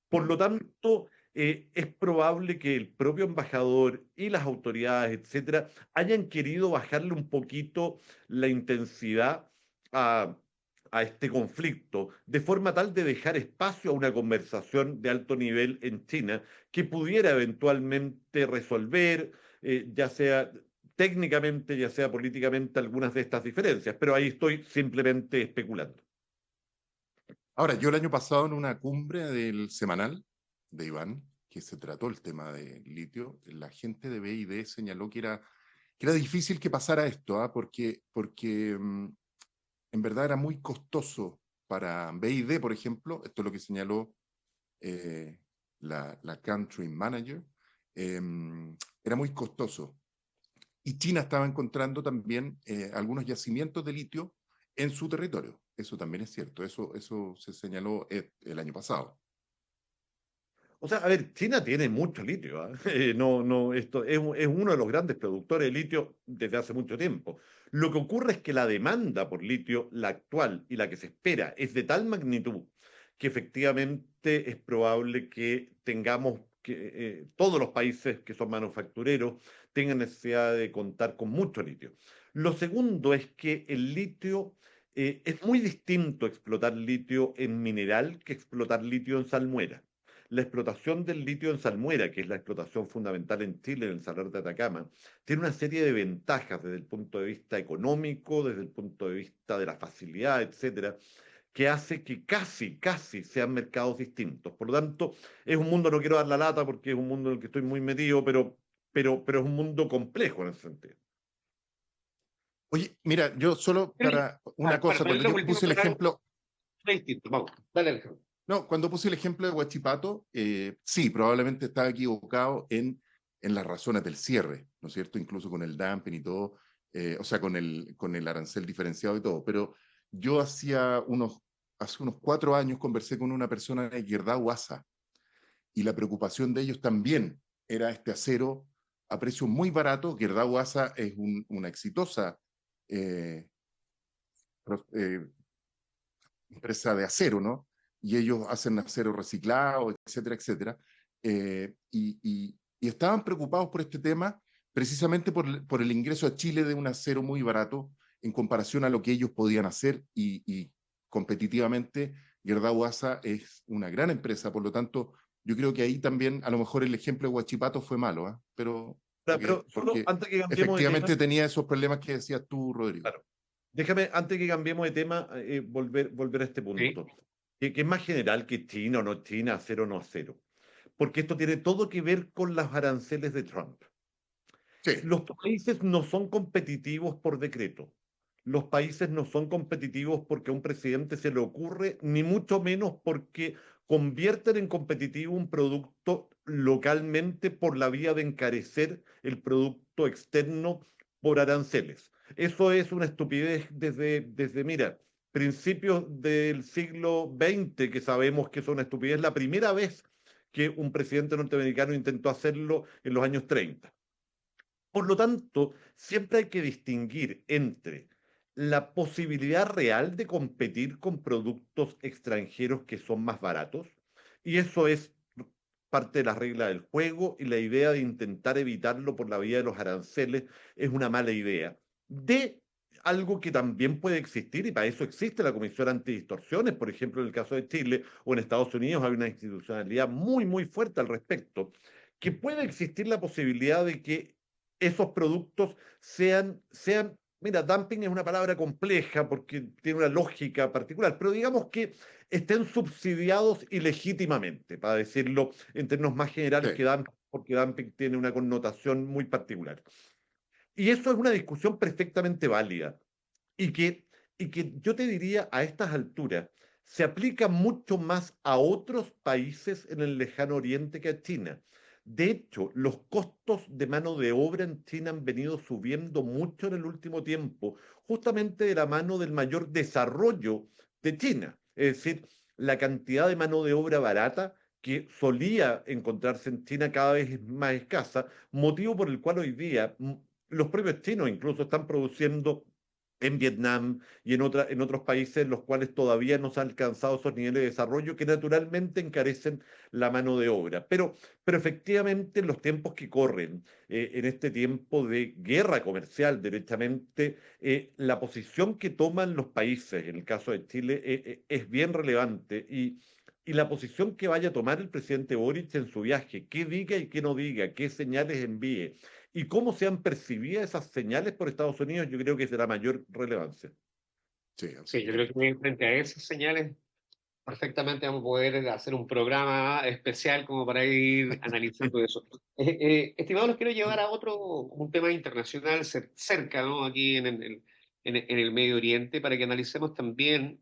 Por lo tanto, es probable que el propio embajador y las autoridades, etcétera, hayan querido bajarle un poquito la intensidad a, a este conflicto, de forma tal de dejar espacio a una conversación de alto nivel en China que pudiera eventualmente resolver, ya sea técnicamente, ya sea políticamente, algunas de estas diferencias. Pero ahí estoy simplemente especulando. Ahora, yo el año pasado en una cumbre del semanal de Iván, que se trató el tema de litio, la gente de BID señaló que era difícil que pasara esto, ¿ah? Porque en verdad era muy costoso para BID, por ejemplo, esto es lo que señaló eh, la country manager, eh, era muy costoso. Y China estaba encontrando también algunos yacimientos de litio en su territorio. Eso también es cierto, eso se señaló el año pasado. O sea, a ver, China tiene mucho litio, ¿eh? Esto es uno de los grandes productores de litio desde hace mucho tiempo. Lo que ocurre es que la demanda por litio, la actual y la que se espera, es de tal magnitud que efectivamente es probable que tengamos que todos los países que son manufactureros tengan necesidad de contar con mucho litio. Lo segundo es que el litio es muy distinto explotar litio en mineral que explotar litio en salmuera. La explotación del litio en salmuera, que es la explotación fundamental en Chile, en el Salar de Atacama, tiene una serie de ventajas desde el punto de vista económico, desde el punto de vista de la facilidad, etcétera, que hace que casi sean mercados distintos. Por lo tanto, es un mundo, no quiero dar la lata porque es un mundo en el que estoy muy metido, pero es un mundo complejo en ese sentido. Oye, mira, yo solo para una cosa, Para cuando ponerlo yo en último puse el plano, ejemplo, es distinto. Vamos, dale, Alejandro. no, cuando puse el ejemplo de Huachipato, sí, probablemente estaba equivocado en las razones del cierre, ¿no es cierto? Incluso con el dumping y todo, o sea, con el arancel diferenciado y todo. Pero yo hace unos 4 años conversé con una persona de Gerdau ASA y la preocupación de ellos también era este acero a precio muy barato. Gerdau ASA es una exitosa eh, eh, empresa de acero, ¿no? Y ellos hacen acero reciclado, etcétera, etcétera. Y estaban preocupados por este tema precisamente por el ingreso a Chile de un acero muy barato en comparación a lo que ellos podían hacer y competitivamente Gerdau ASA es una gran empresa, por lo tanto, yo creo que ahí también a lo mejor el ejemplo de Huachipato fue malo, ¿eh? Pero solo Porque antes que cambiemos de tema, efectivamente tenía esos problemas que decías tú, Rodrigo. claro, déjame, antes que cambiemos de tema, volver a este Sí. punto, que es más general que China o no China, acero o no acero. porque esto tiene todo que ver con los aranceles de Trump. Sí, Los países no son competitivos por decreto. Los países no son competitivos porque a un presidente se le ocurre, ni mucho menos porque convierten en competitivo un producto localmente por la vía de encarecer el producto externo por aranceles. Eso es una estupidez mira, principios del siglo XX, que sabemos que es una estupidez. La primera vez que un presidente norteamericano intentó hacerlo en los años 30. Por lo tanto, siempre hay que distinguir entre la posibilidad real de competir con productos extranjeros que son más baratos, y eso es parte de la regla del juego, y la idea de intentar evitarlo por la vía de los aranceles es una mala idea. De algo que también puede existir, y para eso existe la Comisión Antidistorsiones, por ejemplo, en el caso de Chile o en Estados Unidos hay una institucionalidad muy, muy fuerte al respecto, que puede existir la posibilidad de que esos productos mira, dumping es una palabra compleja porque tiene una lógica particular, pero digamos que estén subsidiados ilegítimamente, para decirlo en términos más generales sí, que dumping, porque dumping tiene una connotación muy particular. Y eso es una discusión perfectamente válida y que yo te diría a estas alturas se aplica mucho más a otros países en el lejano oriente que a China. De hecho, los costos de mano de obra en China han venido subiendo mucho en el último tiempo, justamente de la mano del mayor desarrollo de China. Es decir, la cantidad de mano de obra barata que solía encontrarse en China cada vez es más escasa, motivo por el cual hoy día los propios chinos incluso están produciendo en Vietnam y en otros países en los cuales todavía no se han alcanzado esos niveles de desarrollo que naturalmente encarecen la mano de obra. Pero efectivamente en los tiempos que corren, en este tiempo de guerra comercial, derechamente, la posición que toman los países, en el caso de Chile, es bien relevante y la posición que vaya a tomar el presidente Boric en su viaje, qué diga y qué no diga, qué señales envíe, y cómo sean percibidas esas señales por Estados Unidos, yo creo que es de la mayor relevancia. sí, Sí, yo creo absolutamente. que frente a esas señales perfectamente vamos a poder hacer un programa especial como para ir analizando eso. Estimados, los quiero llevar a otro, un tema internacional cerca, ¿no? Aquí en el Medio Oriente, para que analicemos también.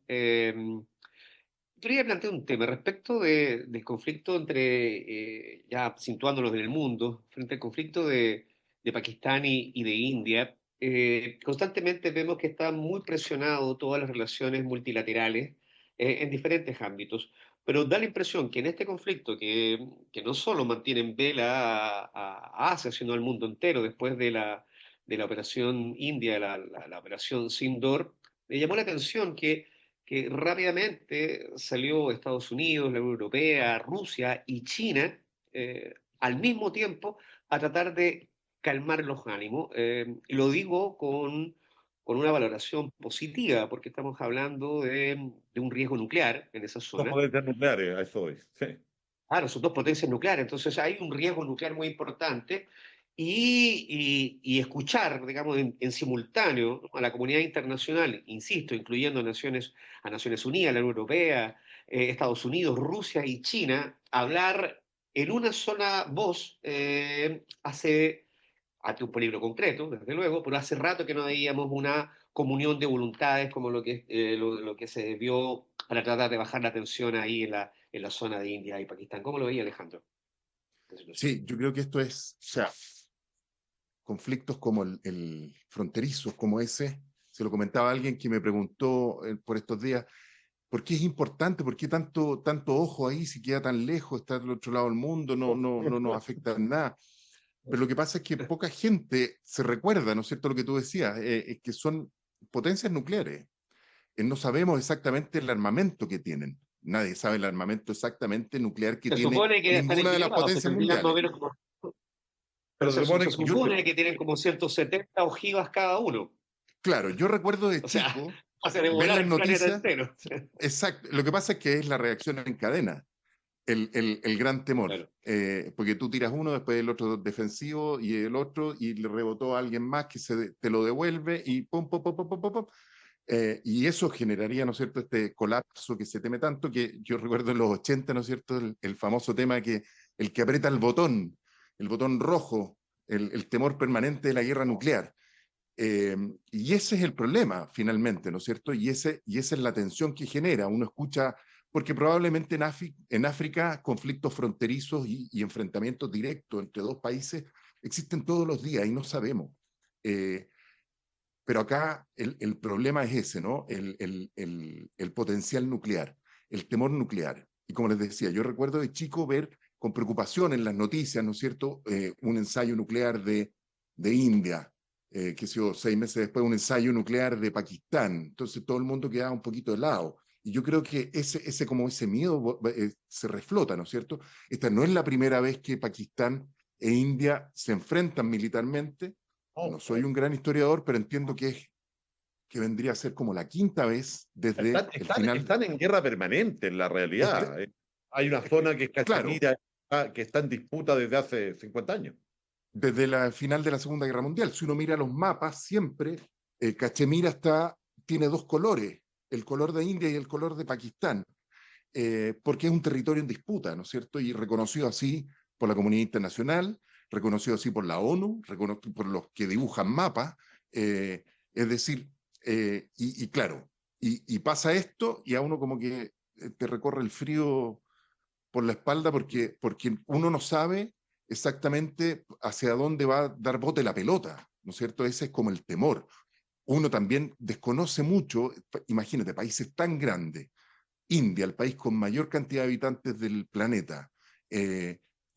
Quería plantear un tema respecto del conflicto entre, ya situándonos en el mundo, frente al conflicto de Pakistán y de India. Constantemente vemos que están muy presionados todas las relaciones multilaterales en diferentes ámbitos, pero da la impresión que en este conflicto, que no solo mantiene en vela a Asia, sino al mundo entero, después de la operación India, la operación Sindor, me llamó la atención que rápidamente salió Estados Unidos, la Unión Europea, Rusia y China al mismo tiempo a tratar de calmar los ánimos. Y lo digo con una valoración positiva, porque estamos hablando de un riesgo nuclear en esa Dos zona. potencias nucleares, a eso es. Sí. Claro, son dos potencias nucleares, entonces hay un riesgo nuclear muy importante y escuchar, digamos, en simultáneo, ¿no?, a la comunidad internacional, insisto, incluyendo a Naciones Unidas, la Unión Europea, Estados Unidos, Rusia y China, hablar en una sola voz hace, ante un peligro concreto, desde luego, pero hace rato que no veíamos una comunión de voluntades como lo que se vio para tratar de bajar la tensión ahí en la zona de India y Pakistán. ¿Cómo lo veía, Alejandro? Esta situación. Sí, yo creo que esto es, o sea, conflictos como el fronterizo, como ese, se lo comentaba a alguien que me preguntó por estos días, ¿por qué es importante? ¿Por qué tanto ojo ahí si queda tan lejos, está del otro lado del mundo, no nos afecta en nada? Pero lo que pasa es que poca gente se recuerda, ¿no es cierto?, lo que tú decías, es que son potencias nucleares. No sabemos exactamente el armamento que tienen. Nadie sabe el armamento exactamente nuclear que Se tiene supone que están ninguna de las equilibrados, se potencias tendrían más o mundiales. menos como, pero Pero se se supone que supone que tienen como 170 ojivas cada uno. Claro, yo recuerdo de O sea, chico hace de ver volar las el planeta noticias. entero. Exacto. Lo que pasa es que es la reacción en cadena, el gran temor. Claro. Porque tú tiras uno, después el otro defensivo y el otro, y le rebotó a alguien más que te lo devuelve y pum, pum, pum, pum, pum, pum, pum. Y eso generaría, ¿no es cierto?, este colapso que se teme tanto, que yo recuerdo en los 80, ¿no es cierto?, el famoso tema que el que aprieta el botón rojo, el temor permanente de la guerra nuclear. Y ese es el problema, finalmente, ¿no es cierto? Y esa es la tensión que genera. Uno escucha, porque probablemente en África conflictos fronterizos y enfrentamientos directos entre dos países existen todos los días y no sabemos. Pero acá el problema es ese, ¿no? El potencial nuclear, el temor nuclear. Y como les decía, yo recuerdo de chico ver con preocupación en las noticias, ¿no es cierto?, un ensayo nuclear de India, que sé yo, 6 meses después un ensayo nuclear de Pakistán. Entonces todo el mundo quedaba un poquito helado. Y yo creo que como ese miedo se reflota, ¿no es cierto? Esta no es la primera vez que Pakistán e India se enfrentan militarmente. No soy un gran historiador, pero entiendo que vendría a ser como la quinta vez desde el final. Están en guerra permanente, en la realidad. Hay una zona que es Claro, Cachemira, que está en disputa desde hace 50 años. desde la final de la Segunda Guerra Mundial. Si uno mira los mapas, siempre Cachemira tiene dos colores, el color de India y el color de Pakistán, porque es un territorio en disputa, ¿no es cierto? Y reconocido así por la comunidad internacional, reconocido así por la ONU, reconocido por los que dibujan mapas, es decir, y claro, y pasa esto y a uno como que te recorre el frío por la espalda porque uno no sabe exactamente hacia dónde va a dar bote la pelota, ¿no es cierto? Ese es como el temor. Uno también desconoce mucho, imagínate, países tan grandes, India, el país con mayor cantidad de habitantes del planeta,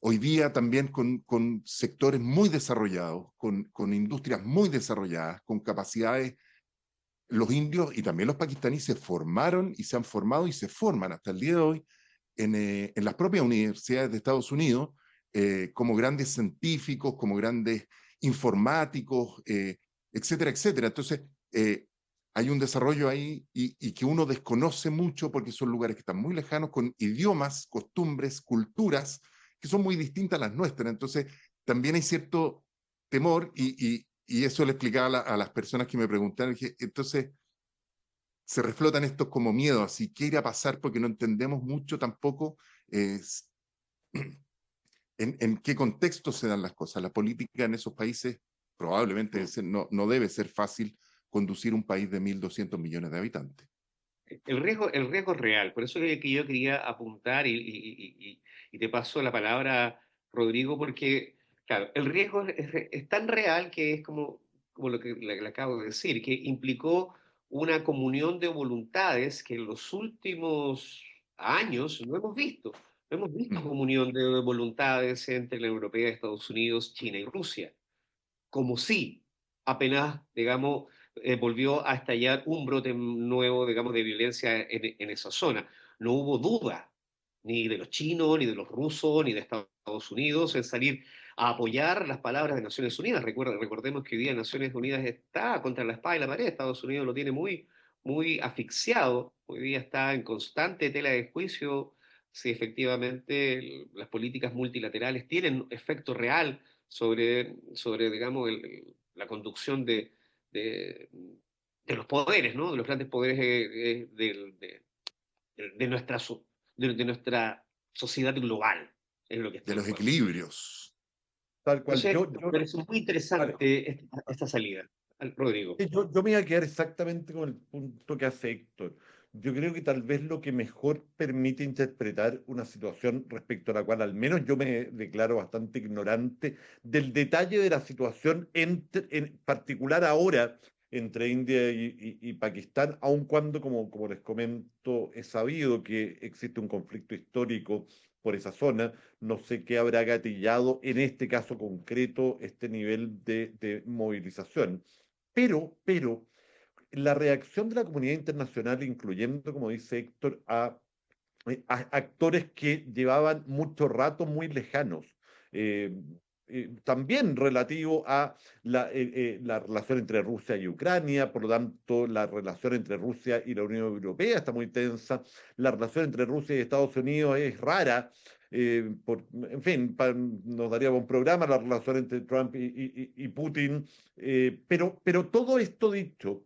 hoy día también con sectores muy desarrollados, con industrias muy desarrolladas, con capacidades. Los indios y también los pakistaníes se formaron y se han formado y se forman hasta el día de hoy en las propias universidades de Estados Unidos como grandes científicos, como grandes informáticos, etcétera, etcétera. Entonces, hay un desarrollo ahí y que uno desconoce mucho porque son lugares que están muy lejanos, con idiomas, costumbres, culturas que son muy distintas a las nuestras. Entonces, también hay cierto temor y eso le explicaba a las personas que me preguntaron. Entonces, se reflotan estos como miedos, así, ¿qué irá a pasar? Porque no entendemos mucho tampoco en qué contexto se dan las cosas. La política en esos países probablemente no debe ser fácil conducir un país de 1.200 millones de habitantes. El riesgo es real, por eso es que yo quería apuntar y te paso la palabra, Rodrigo, porque, claro, el riesgo es tan real que es como lo que le acabo de decir, que implicó una comunión de voluntades que en los últimos años no hemos visto. No hemos visto comunión de voluntades entre la Unión Europea, Estados Unidos, China y Rusia, como si apenas, digamos, volvió a estallar un brote nuevo, digamos, de violencia en esa zona. No hubo duda, ni de los chinos, ni de los rusos, ni de Estados Unidos, en salir a apoyar las palabras de Naciones Unidas. Recordemos que hoy día Naciones Unidas está contra la espada y la pared. Estados Unidos lo tiene muy asfixiado. Hoy día está en constante tela de juicio si efectivamente las políticas multilaterales tienen efecto real sobre digamos, la conducción de, de los poderes, ¿no? De los grandes poderes de nuestra, de nuestra sociedad global, es lo que De está en los juego. equilibrios. Tal cual. Entonces, me parece muy Vale. interesante esta salida, Rodrigo. Yo me iba a quedar exactamente con el punto que hace Héctor. Yo creo que tal vez lo que mejor permite interpretar una situación respecto a la cual al menos yo me declaro bastante ignorante del detalle de la situación en particular ahora entre India y Pakistán, aun cuando, como les comento, he sabido que existe un conflicto histórico por esa zona. No sé qué habrá gatillado en este caso concreto este nivel de movilización. Pero la reacción de la comunidad internacional, incluyendo, como dice Héctor, a actores que llevaban mucho rato muy lejanos, eh, también relativo a la relación entre Rusia y Ucrania, por lo tanto, la relación entre Rusia y la Unión Europea está muy tensa, la relación entre Rusia y Estados Unidos es rara. En fin, nos daría un programa la relación entre Trump y Putin, pero todo esto dicho,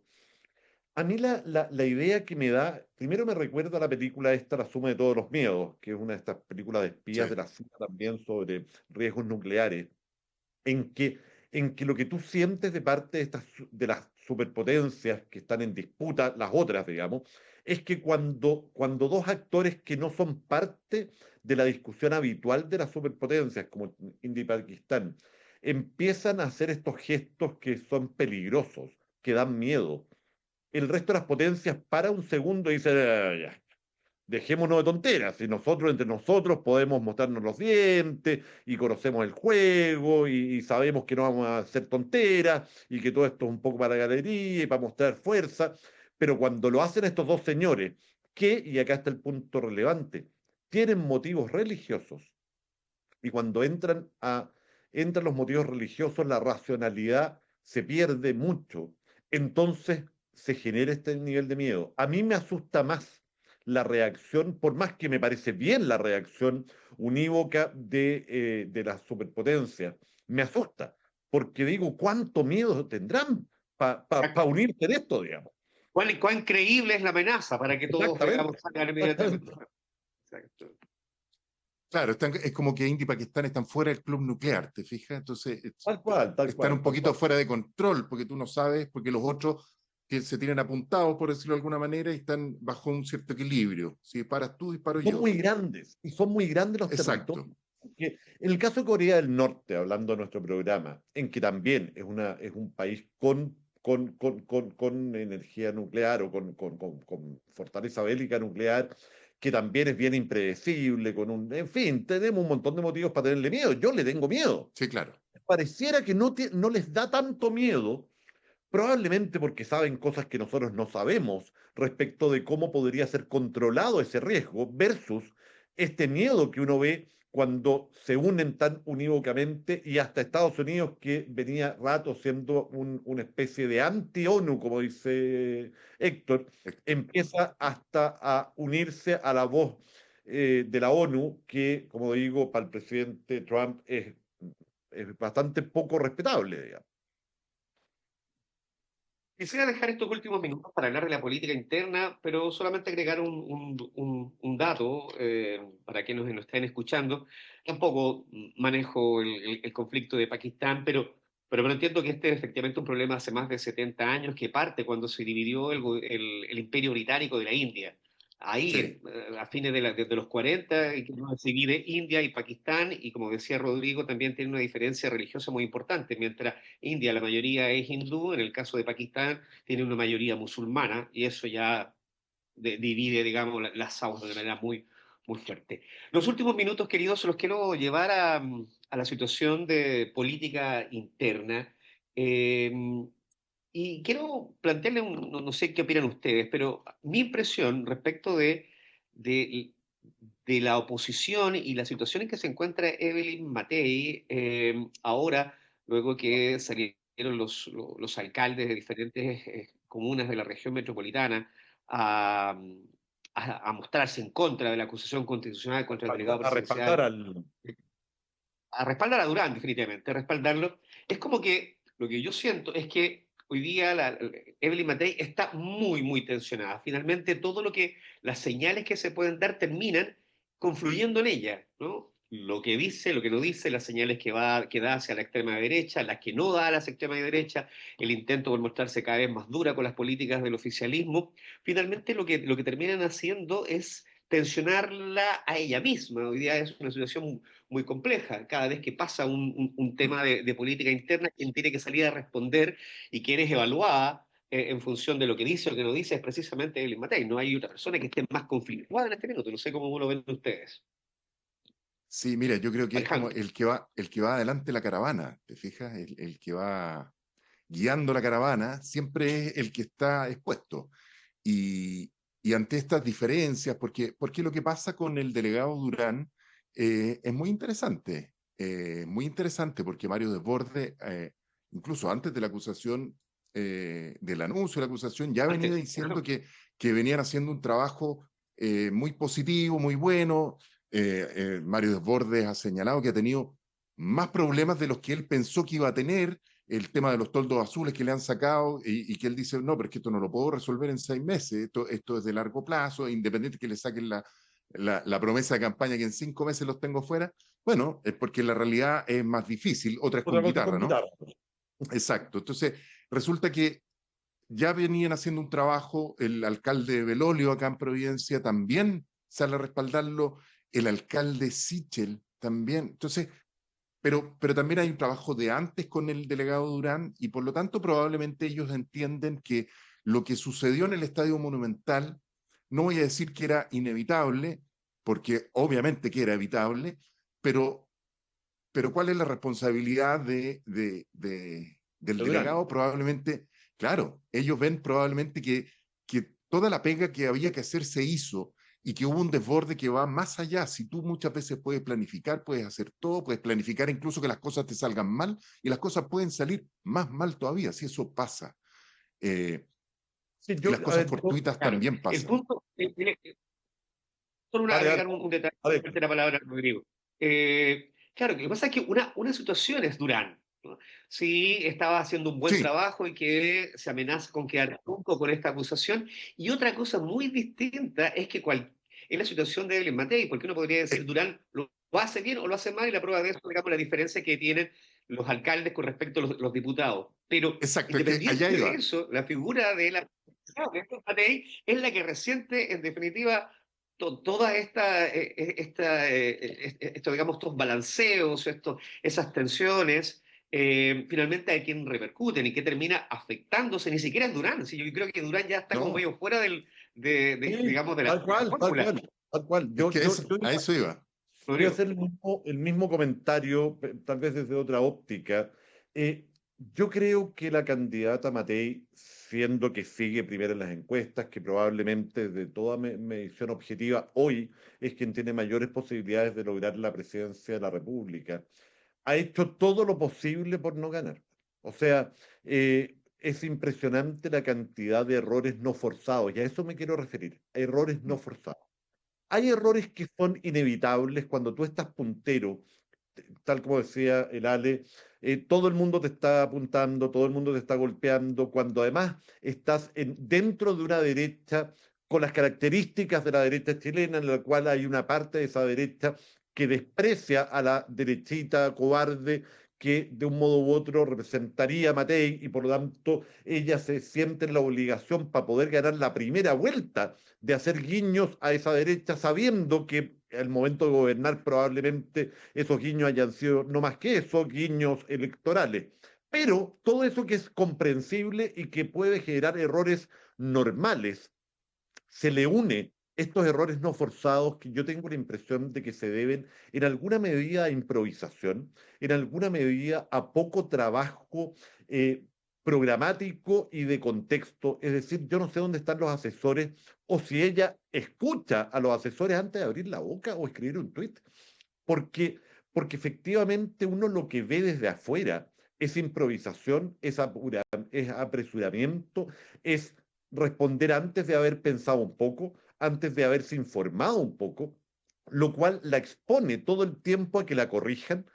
A mí la idea que me da, primero me recuerda a la película esta, La suma de todos los miedos, que es una de estas películas de Sí, espías de la CIA también sobre riesgos nucleares, en que, en que lo que tú sientes de parte de, de las superpotencias que están en disputa, las otras, digamos, es que cuando dos actores que no son parte de la discusión habitual de las superpotencias, como India y Pakistán, empiezan a hacer estos gestos que son peligrosos, que dan miedo, el resto de las potencias para un segundo y dice, ya, dejémonos de tonteras, si nosotros entre nosotros podemos mostrarnos los dientes y conocemos el juego y sabemos que no vamos a hacer tonteras y que todo esto es un poco para la galería y para mostrar fuerza, pero cuando lo hacen estos dos señores, que, y acá está el punto relevante, tienen motivos religiosos y cuando entran los motivos religiosos, la racionalidad se pierde mucho. Entonces se genera este nivel de miedo. A mí me asusta más la reacción, por más que me parece bien la reacción unívoca de las superpotencias, me asusta, porque digo, ¿cuánto miedo tendrán para unirse en esto, digamos? ¿Cuán creíble es la amenaza para que todos, digamos, Exactamente, salgan inmediatamente? exactamente. Exacto. claro, es como que India y Pakistán están fuera del club nuclear, ¿te fijas? Entonces Tal cual, tal están cual, un tal poquito cual. fuera de control, porque tú no sabes, porque los otros que se tienen apuntados, por decirlo de alguna manera, y están bajo un cierto equilibrio. Si disparas tú, disparo Son yo. muy grandes, y son muy grandes los Exacto. territorios. Que en el caso de Corea del Norte, hablando de nuestro programa, en que también es un país con energía nuclear o con fortaleza bélica nuclear, que también es bien impredecible, en fin, tenemos un montón de motivos para tenerle miedo. Yo le tengo miedo. Sí, claro. Pareciera que no les da tanto miedo, probablemente porque saben cosas que nosotros no sabemos respecto de cómo podría ser controlado ese riesgo versus este miedo que uno ve cuando se unen tan unívocamente y hasta Estados Unidos, que venía rato siendo una especie de anti-ONU, como dice Héctor, empieza hasta a unirse a la voz de la ONU, que, como digo, para el presidente Trump es bastante poco respetable, digamos. Quisiera dejar estos últimos minutos para hablar de la política interna, pero solamente agregar un dato para quienes nos estén escuchando. Tampoco manejo el conflicto de Pakistán, pero entiendo que este es efectivamente un problema hace más de 70 años que parte cuando se dividió el imperio británico de la India. Ahí, Sí, a fines de los 40, y que se divide India y Pakistán, y como decía Rodrigo, también tiene una diferencia religiosa muy importante. Mientras India la mayoría es hindú, en el caso de Pakistán tiene una mayoría musulmana, y eso ya divide, digamos, las aguas de manera muy fuerte. Los últimos minutos, queridos, los quiero llevar a la situación de política interna. Eh, y quiero plantearle, no sé qué opinan ustedes, pero mi impresión respecto de, de la oposición y la situación en que se encuentra Evelyn Matei, ahora, luego que salieron los alcaldes de diferentes comunas de la región metropolitana a, a mostrarse en contra de la acusación constitucional contra el delegado A respaldar presidencial, al, a respaldar a Durán, definitivamente, a respaldarlo. Es como que lo que yo siento es que hoy día Evelyn Matei está muy tensionada. Finalmente, todo lo que, las señales que se pueden dar terminan confluyendo en ella, ¿no? Lo que dice, lo que no dice, las señales que da hacia la extrema derecha, las que no da a la extrema derecha, el intento por mostrarse cada vez más dura con las políticas del oficialismo. Finalmente, lo que terminan haciendo es tensionarla a ella misma. Hoy día es una situación muy compleja. Cada vez que pasa un tema de política interna, quien tiene que salir a responder y quien es evaluada en función de lo que dice o lo que no dice es precisamente Evelyn Matei. No hay otra persona que esté más conflictuada en este minuto. No sé cómo lo ven ustedes. sí, mira, yo creo que es como Alejandro. el que va adelante de la caravana, ¿te fijas? El que va guiando la caravana siempre es el que está expuesto. Y, y ante estas diferencias, porque lo que pasa con el delegado Durán es muy interesante porque Mario Desbordes, incluso antes de la acusación, del anuncio de la acusación, ya venía Antes, diciendo que venían haciendo un trabajo muy positivo, muy bueno. Mario Desbordes ha señalado que ha tenido más problemas de los que él pensó que iba a tener el tema de los toldos azules que le han sacado y que él dice, no, pero es que esto no lo puedo resolver en 6 meses, esto es de largo plazo, independiente que le saquen la promesa de campaña que en 5 meses los tengo fuera. Bueno, es porque la realidad es más difícil, otra es Otra con cosa guitarra, con ¿no? guitarra. Exacto. Entonces, resulta que ya venían haciendo un trabajo, el alcalde Belolio acá en Providencia también sale a respaldarlo, el alcalde Sichel también. Entonces, pero también hay un trabajo de antes con el delegado Durán y por lo tanto probablemente ellos entienden que lo que sucedió en el Estadio Monumental, no voy a decir que era inevitable, porque obviamente que era evitable, pero, pero ¿cuál es la responsabilidad del De Durán. delegado? Probablemente, claro, ellos ven probablemente que toda la pega que había que hacer se hizo y que hubo un desborde que va más allá. Si tú muchas veces puedes planificar, puedes hacer todo, puedes planificar incluso que las cosas te salgan mal y las cosas pueden salir más mal todavía, si eso pasa. Eh, Sí, y las a cosas ver, fortuitas Claro, también el pasan. punto, solo dale, dale. agregar un detalle, Dale. de la palabra, Rodrigo. Claro, lo que pasa es que una situación es Durán, ¿no? Sí, estaba haciendo un buen Sí, trabajo y que se amenaza con quedar trunco con esta acusación. Y otra cosa muy distinta es que es la situación de Evelyn Matei, porque uno podría decir eh, Durán lo hace bien o lo hace mal, y la prueba de eso, digamos, la diferencia que tienen los alcaldes con respecto a los diputados. Pero exacto, es que allá independiente de iba. eso, la figura de la de Evelyn Matei es la que resiente, en definitiva, toda esto, digamos, estos balanceos, esas tensiones, finalmente a quien repercuten y que termina afectándose, ni siquiera es Durán. Sí, yo creo que Durán ya está como No, medio fuera Sí, digamos, de tal la cual, tal fórmula. cual, tal cual. es que a eso iba. Voy a Rodrigo. hacer el mismo comentario, tal vez desde otra óptica. Eh, yo creo que la candidata Matei, siendo que sigue primero en las encuestas, que probablemente de toda medición objetiva hoy es quien tiene mayores posibilidades de lograr la presidencia de la República, ha hecho todo lo posible por no ganar. O sea, es impresionante la cantidad de errores no forzados, y a eso me quiero referir, errores no forzados. Hay errores que son inevitables cuando tú estás puntero, tal como decía el Ale, todo el mundo te está apuntando, todo el mundo te está golpeando, cuando además estás dentro de una derecha con las características de la derecha chilena, en la cual hay una parte de esa derecha que desprecia a la derechita cobarde que de un modo u otro representaría a Matei y por lo tanto ella se siente en la obligación para poder ganar la primera vuelta de hacer guiños a esa derecha sabiendo que al momento de gobernar probablemente esos guiños hayan sido no más que eso, guiños electorales. Pero todo eso que es comprensible y que puede generar errores normales, se le une estos errores no forzados que yo tengo la impresión de que se deben en alguna medida a improvisación, en alguna medida a poco trabajo programático y de contexto. Es decir, yo no sé dónde están los asesores o si ella escucha a los asesores antes de abrir la boca o escribir un tuit porque, porque efectivamente uno lo que ve desde afuera es improvisación, es apresuramiento, es responder antes de haber pensado un poco, antes de haberse informado un poco, lo cual la expone todo el tiempo a que la corrijan,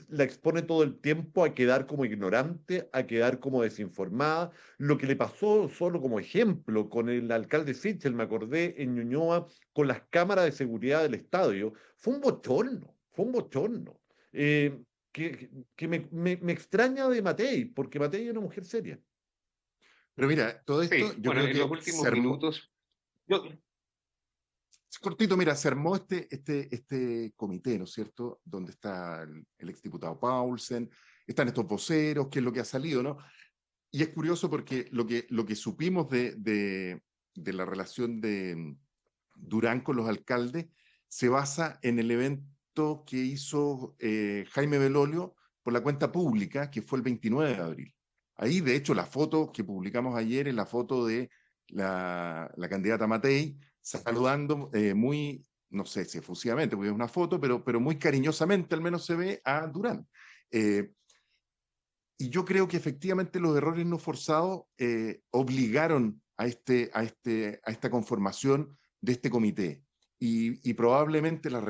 la expone todo el tiempo a quedar como ignorante, a quedar como desinformada. Lo que le pasó, solo como ejemplo, con el alcalde Sichel, me acordé, en Ñuñoa, con las cámaras de seguridad del estadio, fue un bochorno, fue un bochorno. Eh, que me extraña de Matei, porque Matei es una mujer seria. Pero mira, todo esto Sí, yo bueno, creo en los que últimos minutos, yo, cortito, mira, se armó este comité, ¿no es cierto? Donde está el exdiputado Paulsen, están estos voceros, qué es lo que ha salido, ¿no? Y es curioso porque lo que supimos de la relación de Durán con los alcaldes se basa en el evento que hizo Jaime Belolio por la cuenta pública, que fue el 29 de abril. Ahí, de hecho, la foto que publicamos ayer es la foto de la candidata Matei saludando muy, no sé si efusivamente, porque es una foto, pero muy cariñosamente al menos se ve a Durán. Eh, y yo creo que efectivamente los errores no forzados obligaron a esta conformación de este comité. y probablemente las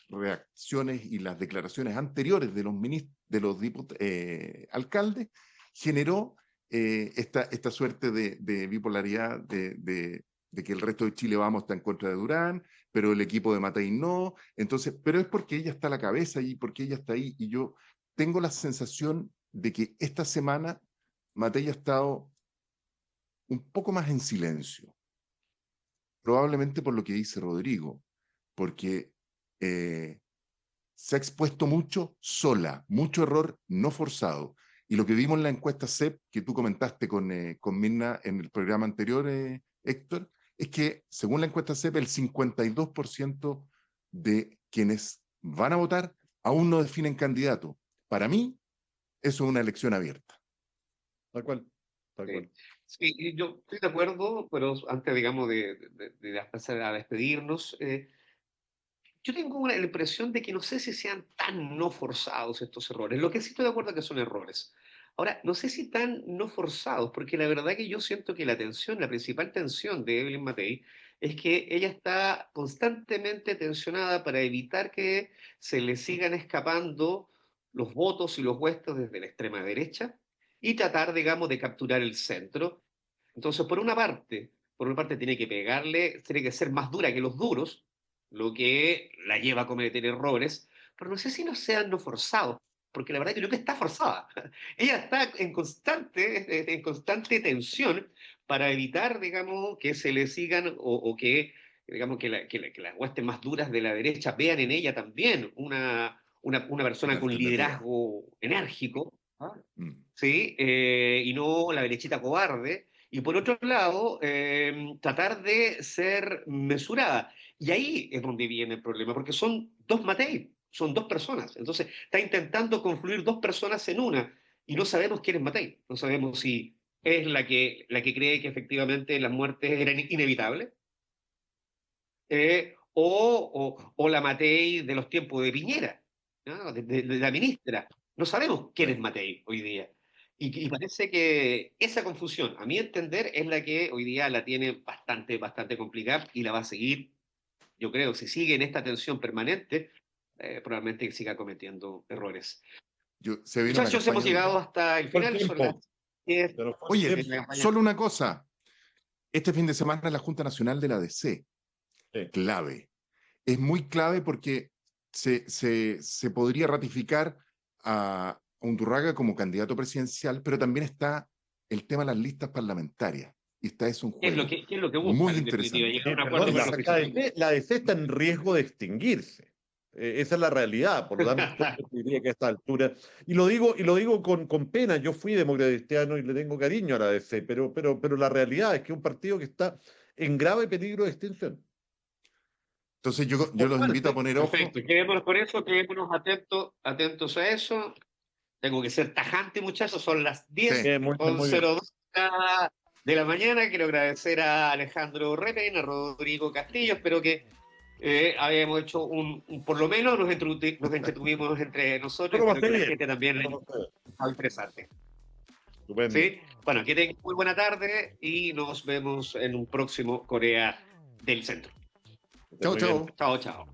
reacciones y las declaraciones anteriores de los alcaldes generó esta suerte de bipolaridad de que el resto de Chile Vamos está en contra de Durán, pero el equipo de Matei no. Entonces, pero es porque ella está a la cabeza y porque ella está ahí. Y yo tengo la sensación de que esta semana Matei ha estado un poco más en silencio. Probablemente por lo que dice Rodrigo, porque se ha expuesto mucho sola, mucho error no forzado. Y lo que vimos en la encuesta CEP, que tú comentaste con Mirna en el programa anterior, Héctor, es que según la encuesta CEP, el 52% de quienes van a votar aún no definen candidato. Para mí, eso es una elección abierta. Tal cual. Tal cual. Sí, y yo estoy de acuerdo, pero antes, digamos, de empezar a despedirnos, yo tengo la impresión de que no sé si sean tan no forzados estos errores. Lo que sí estoy de acuerdo es que son errores. Ahora, no sé si tan no forzados, porque la verdad que yo siento que la tensión, la principal tensión de Evelyn Matei, es que ella está constantemente tensionada para evitar que se le sigan escapando los votos y los puestos desde la extrema derecha y tratar, digamos, de capturar el centro. Entonces, por una parte tiene que pegarle, tiene que ser más dura que los duros, lo que la lleva a cometer errores, pero no sé si no sean no forzados, porque la verdad que creo que está forzada. Ella está en constante tensión para evitar, digamos, que se le sigan o que, digamos, que las huestes más duras de la derecha vean en ella también una persona con liderazgo enérgico, ¿ah? ¿Sí? Y no la derechita cobarde. Y por otro lado, tratar de ser mesurada. Y ahí es donde viene el problema, porque son dos Matei, son dos personas. Entonces, está intentando confluir dos personas en una y no sabemos quién es Matei. No sabemos si es la que cree que efectivamente las muertes eran inevitables o la Matei de los tiempos de Piñera, ¿no? de la ministra. No sabemos quién es Matei hoy día. Y parece que esa confusión, a mi entender, es la que hoy día la tiene bastante, bastante complicada y la va a seguir, yo creo, si sigue en esta tensión permanente, probablemente que siga cometiendo errores. Muchachos, hemos llegado hasta el final. Son las 10. Oye, solo una cosa. Este fin de semana en la Junta Nacional de la ADC, clave. Es muy clave porque se podría ratificar a Undurraga como candidato presidencial, pero también está el tema de las listas parlamentarias. Y está eso en juego. ¿Qué es lo que busca? Muy interesante. La ADC está en riesgo de extinguirse. Esa es la realidad, por lo tanto, diría que a esta altura. Y lo digo con pena. Yo fui democratiano y le tengo cariño a la ADC, pero la realidad es que es un partido que está en grave peligro de extinción. Entonces yo los invito a poner ojo. Perfecto, quedémonos con eso, quedémonos atentos a eso. Tengo que ser tajante, muchachos, son las 10:02 de la mañana. Quiero agradecer a Alejandro Repen, a Rodrigo Castillo. Espero que habíamos hecho por lo menos nos entretuvimos entre nosotros. Creo que la gente también le ha interesante. ¿Sí? Bueno, que tengan muy buena tarde y nos vemos en un próximo Corea del Centro. Chao, chao. Chao, chao.